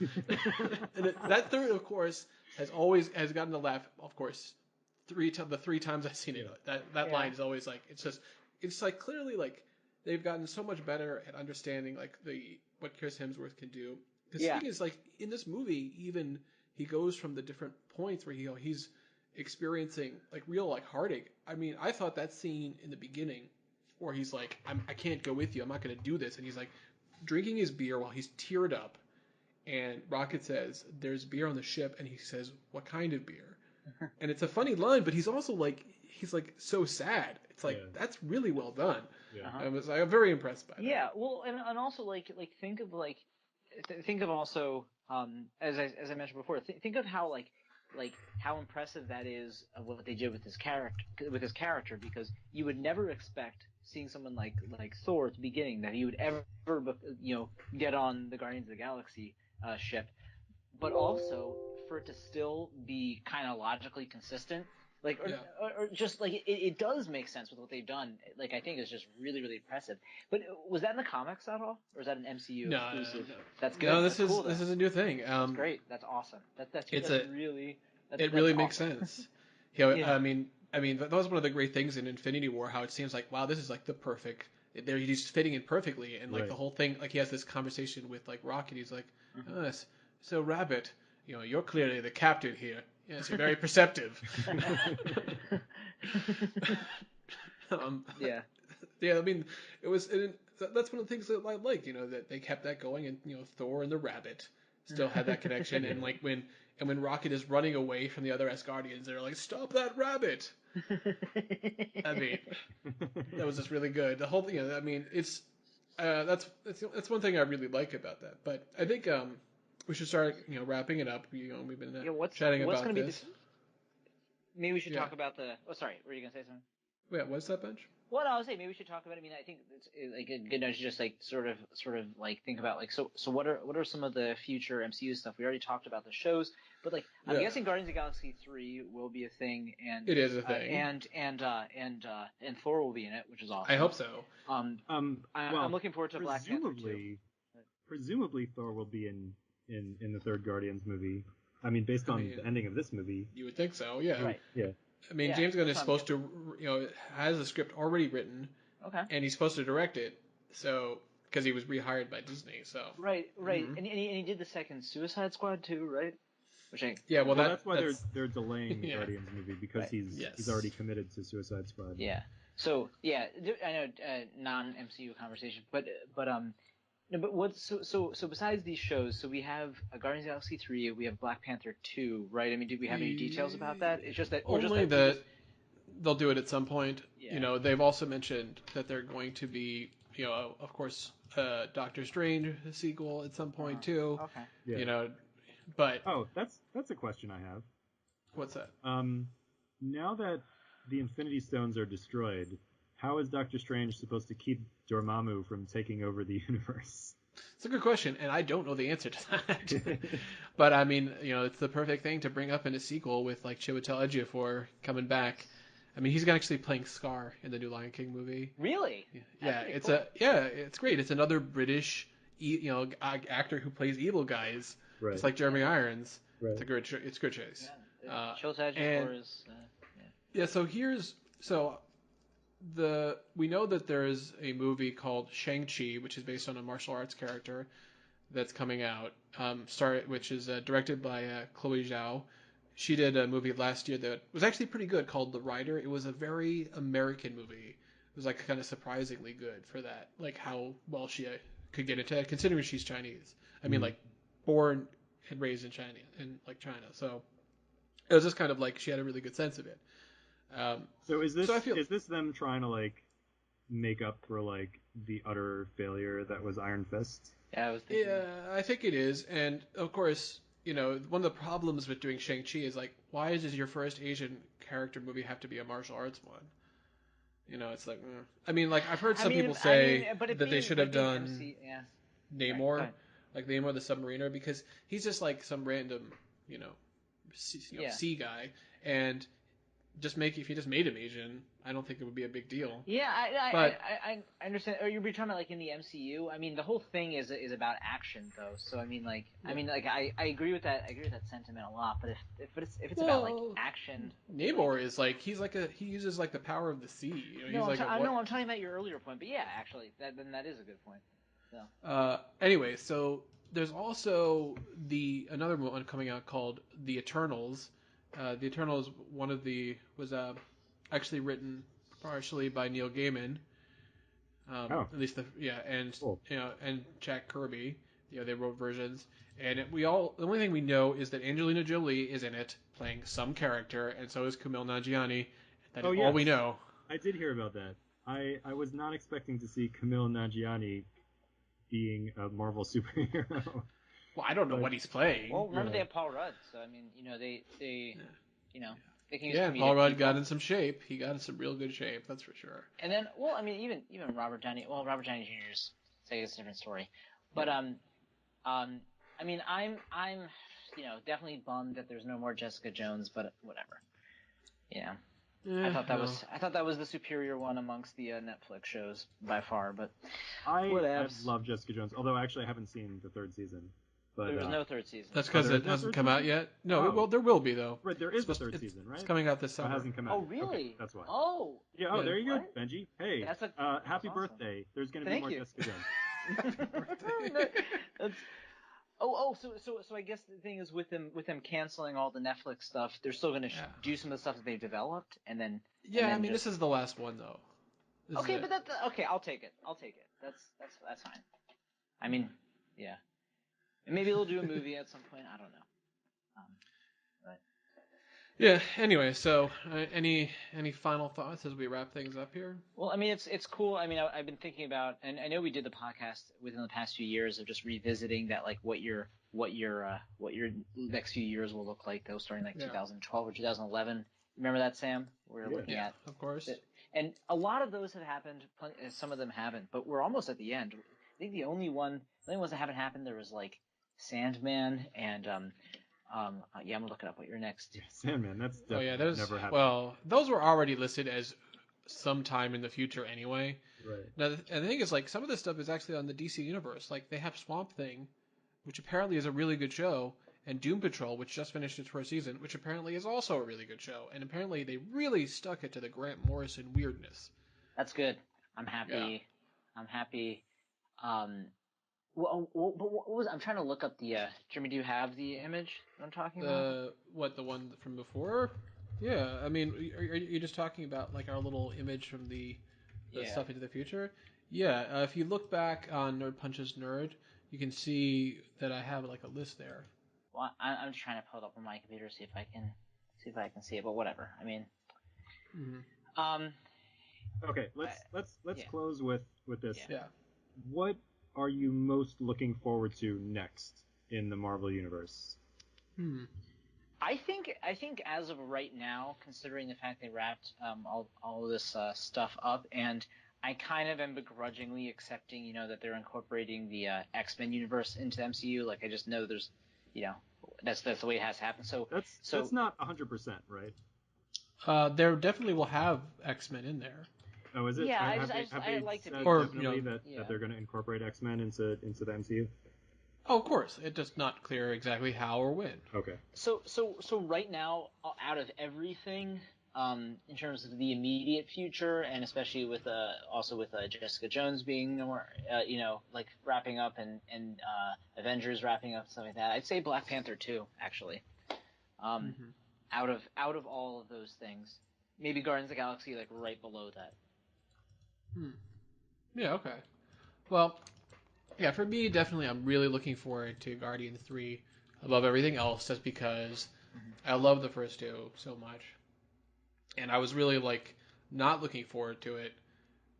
And that third of course has gotten the laugh. Of course, the three times I've seen it. That line is always like it's like clearly like they've gotten so much better at understanding like what Chris Hemsworth can do. Because the thing is like in this movie even he goes from the different points where he's experiencing like real like heartache. I mean I thought that scene in the beginning where he's like, I can't go with you. I'm not going to do this. And he's like drinking his beer while he's teared up. And Rocket says, there's beer on the ship. And he says, what kind of beer? And it's a funny line, but he's also like, he's like so sad. It's like, that's really well done. Yeah. I'm very impressed by that. Yeah. Well, and also like think of also, as I mentioned before, think of how how impressive that is of what they did with his character, because you would never expect seeing someone like Thor at the beginning that he would ever get on the Guardians of the Galaxy ship, but also for it to still be kind of logically consistent, or just like it does make sense with what they've done. Like I think it's just really really impressive. But was that in the comics at all, or is that an MCU exclusive? No. That's good. No, this is a new thing. That's great. That's awesome. It really makes sense. I mean, that was one of the great things in Infinity War, how it seems like, wow, this is like the perfect, he's fitting in perfectly. And like the whole thing, like he has this conversation with like Rocket. He's like, so Rabbit, you're clearly the captain here. Yes, you're very perceptive. Yeah. Yeah, I mean, that's one of the things that I like, that they kept that going, and Thor and the rabbit still had that connection, and like when Rocket is running away from the other Asgardians, they're like, "Stop that rabbit!" I mean, that was just really good. The whole, I mean, it's that's one thing I really like about that. But I think we should start, wrapping it up. We've been Yeah, what's chatting what's about gonna be this. maybe we should Yeah. talk about the. Oh, sorry. Were you gonna say something? Wait, what's that, Bench? Well, no, I was saying maybe we should talk about it. I mean, I think it's like a good note to just like sort of like think about like so what are some of the future MCU stuff? We already talked about the shows, but like I'm Yeah. guessing Guardians of the Galaxy 3 will be a thing, and It is a thing. And Thor will be in it, which is awesome. I hope so. I'm looking forward to Black Panther too. Presumably, Thor will be in the third Guardians movie. I mean, based on the ending of this movie. You would think so, yeah. Right. Yeah. I mean, James Gunn is supposed to, has the script already written. Okay. And he's supposed to direct it, so because he was rehired by Disney, so. Right. Mm-hmm. And he did the second Suicide Squad too, right? Yeah, well, that's why they're delaying the yeah. Guardians movie because he's already committed to Suicide Squad. Yeah. So yeah, I know non-MCU conversation, but no, but what's so besides these shows, so we have Guardians of the Galaxy 3, we have Black Panther 2, right? I mean, did we have any details about that? It's just that they'll do it at some point. Yeah. They've also mentioned that they're going to be, of course, Doctor Strange sequel at some point too. Okay. Yeah. But that's a question I have. What's that? Now that the Infinity Stones are destroyed, how is Doctor Strange supposed to keep Dormammu from taking over the universe? It's a good question, and I don't know the answer to that. But I mean, it's the perfect thing to bring up in a sequel with like Chiwetel Ejiofor coming back. I mean, he's actually playing Scar in the new Lion King movie. Really? Yeah, it's great. It's another British, actor who plays evil guys, right. just like Jeremy Irons. Right. It's a good choice. Yeah. Chiwetel Ejiofor is. Yeah. We know that there is a movie called Shang-Chi, which is based on a martial arts character that's coming out, which is directed by Chloe Zhao. She did a movie last year that was actually pretty good called The Rider. It was a very American movie. It was like kind of surprisingly good for that, like how well she could get into it, considering she's Chinese. I mean, like born and raised in China, So it was just kind of like she had a really good sense of it. So is this them trying to like make up for like the utter failure that was Iron Fist? Yeah, I think it is, and of course, one of the problems with doing Shang-Chi is like, why does your first Asian character movie have to be a martial arts one? It's like, I mean, like I've heard some people say that they should have done Namor, like Namor the Submariner, because he's just like some random, sea guy, and if you just made him Asian, I don't think it would be a big deal. Yeah, I understand. Or you're talking about like in the MCU. I mean, the whole thing is about action, though. So I mean, I agree with that. I agree with that sentiment a lot. But if it's about like action, Namor is like he uses like the power of the sea. I'm talking about your earlier point. But yeah, actually, that is a good point. So. Anyway, so there's also another one coming out called The Eternals. The Eternals was actually written partially by Neil Gaiman. At least and Jack Kirby. They wrote versions, and the only thing we know is that Angelina Jolie is in it playing some character, and so is Kumail Nanjiani. That is all we know. I did hear about that. I was not expecting to see Kumail Nanjiani being a Marvel superhero. Well, I don't know what he's playing. Well, remember they have Paul Rudd, so I mean, they can use comedic Paul Rudd people. got in some shape. He got in some real good shape, that's for sure. And then, well, I mean, even Robert Downey. Well, Robert Downey Jr. is a different story. But I mean, I'm definitely bummed that there's no more Jessica Jones. But whatever. Yeah. I thought that was the superior one amongst the Netflix shows by far. But I love Jessica Jones, although actually I haven't seen the third season. But, there's no third season. That's because it hasn't come out yet? No, well, there will be, though. Right, there is a third season, right? It's coming out this summer. It hasn't come out. Oh, really? Okay, that's why. Oh. Yeah, there you go, Benji. Hey, happy awesome. birthday. There's going to be more Jessica Jones. So I guess the thing is with them canceling all the Netflix stuff, they're still going to Yeah. do some of the stuff that they've developed, and then Yeah, I mean, this is the last one though. This okay, is but it. okay, I'll take it. That's fine. I mean, yeah, and maybe they'll do a movie at some point. I don't know. But Yeah. Anyway, so any final thoughts as we wrap things up here? well, I mean, it's cool. I mean, I've been thinking about, and I know we did the podcast within the past few years of just revisiting that, like what your next few years will look like, though, starting like 2012 or 2011. Remember that, Sam? We were looking at, of course. and a lot of those have happened. Some of them haven't, but we're almost at the end. I think the only ones that haven't happened, there was like Sandman and yeah, I'm gonna look it up. What your next? Sandman. That's definitely never happened. Well, those were already listed as sometime in the future anyway. Right. Now, and the thing is, like, some of this stuff is actually on the DC universe. Like, they have Swamp Thing, which apparently is a really good show, and Doom Patrol, which just finished its first season, which apparently is also a really good show. And apparently they really stuck it to the Grant Morrison weirdness. That's good. I'm happy. Yeah. I'm happy. What was I'm trying to look up the Jimmy, do you have the image that I'm talking about? What, the one from before? Yeah, I mean, are you just talking about like our little image from the stuff into the future? Yeah, if you look back on Nerd Punch's Nerd, you can see that I have like a list there. Well, I'm just trying to pull it up on my computer, see if I can see it, but whatever. I mean, Okay, let's close with this. Yeah. What are you most looking forward to next in the Marvel universe? I think as of right now, considering the fact they wrapped all of this stuff up, and I kind of am begrudgingly accepting, that they're incorporating the X-Men universe into the MCU. Like, I just know there's, that's the way it has to happen. So that's not 100%, right? There definitely will have X-Men in there. Oh, is it? Yeah, have they like said to be definitely that they're going to incorporate X-Men into the MCU? Oh, of course. It's just not clear exactly how or when. Okay. So right now, out of everything, in terms of the immediate future, and especially with also with Jessica Jones being like wrapping up and Avengers wrapping up, stuff like that, I'd say Black Panther 2, actually. Out of all of those things, maybe Guardians of the Galaxy like right below that. Yeah. Okay. Well, yeah. For me, definitely, I'm really looking forward to Guardians 3 above everything else, just because I love the first two so much, and I was really like not looking forward to it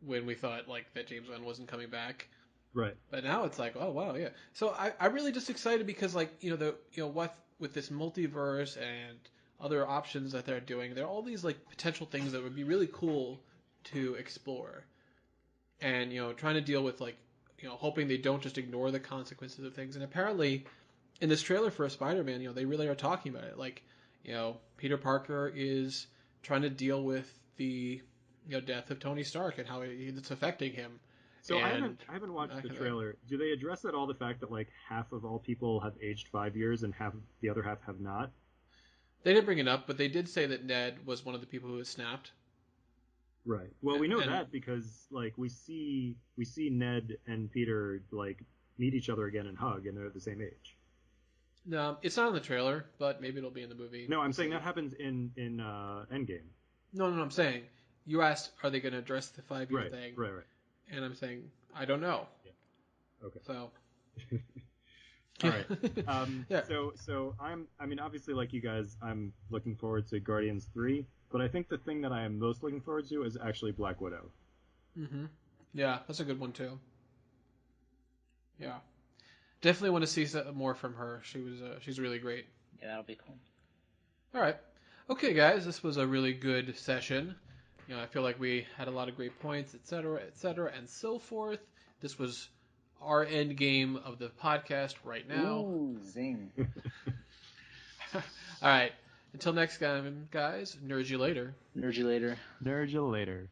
when we thought like that James Gunn wasn't coming back. Right. But now it's like, oh wow, yeah. So I'm really just excited because like what with this multiverse and other options that they're doing, there are all these like potential things that would be really cool to explore, and trying to deal with like hoping they don't just ignore the consequences of things. And apparently, in this trailer for Spider-Man, they really are talking about it. Like, Peter Parker is trying to deal with the death of Tony Stark and how it's affecting him. So I haven't watched the trailer. Do they address at all the fact that like half of all people have aged 5 years and the other half have not? They didn't bring it up, but they did say that Ned was one of the people who was snapped. Right. Well, we know that because like we see Ned and Peter like meet each other again and hug, and they're the same age. No, it's not in the trailer, but maybe it'll be in the movie. No, I'm saying that happens in Endgame. No, I'm saying you asked, are they going to address the 5-year thing? Right. And I'm saying I don't know. Yeah. Okay. So. All right. Yeah. So I mean, obviously, like you guys, I'm looking forward to Guardians 3, but I think the thing that I am most looking forward to is actually Black Widow. Yeah, that's a good one too. Yeah. Definitely want to see more from her. She's really great. Yeah, that'll be cool. All right. Okay, guys, this was a really good session. I feel like we had a lot of great points, etc., and so forth. This was our end game of the podcast right now. Ooh, zing. All right. Until next time, guys. Nerd you later. Nerd you later. Nerd you later.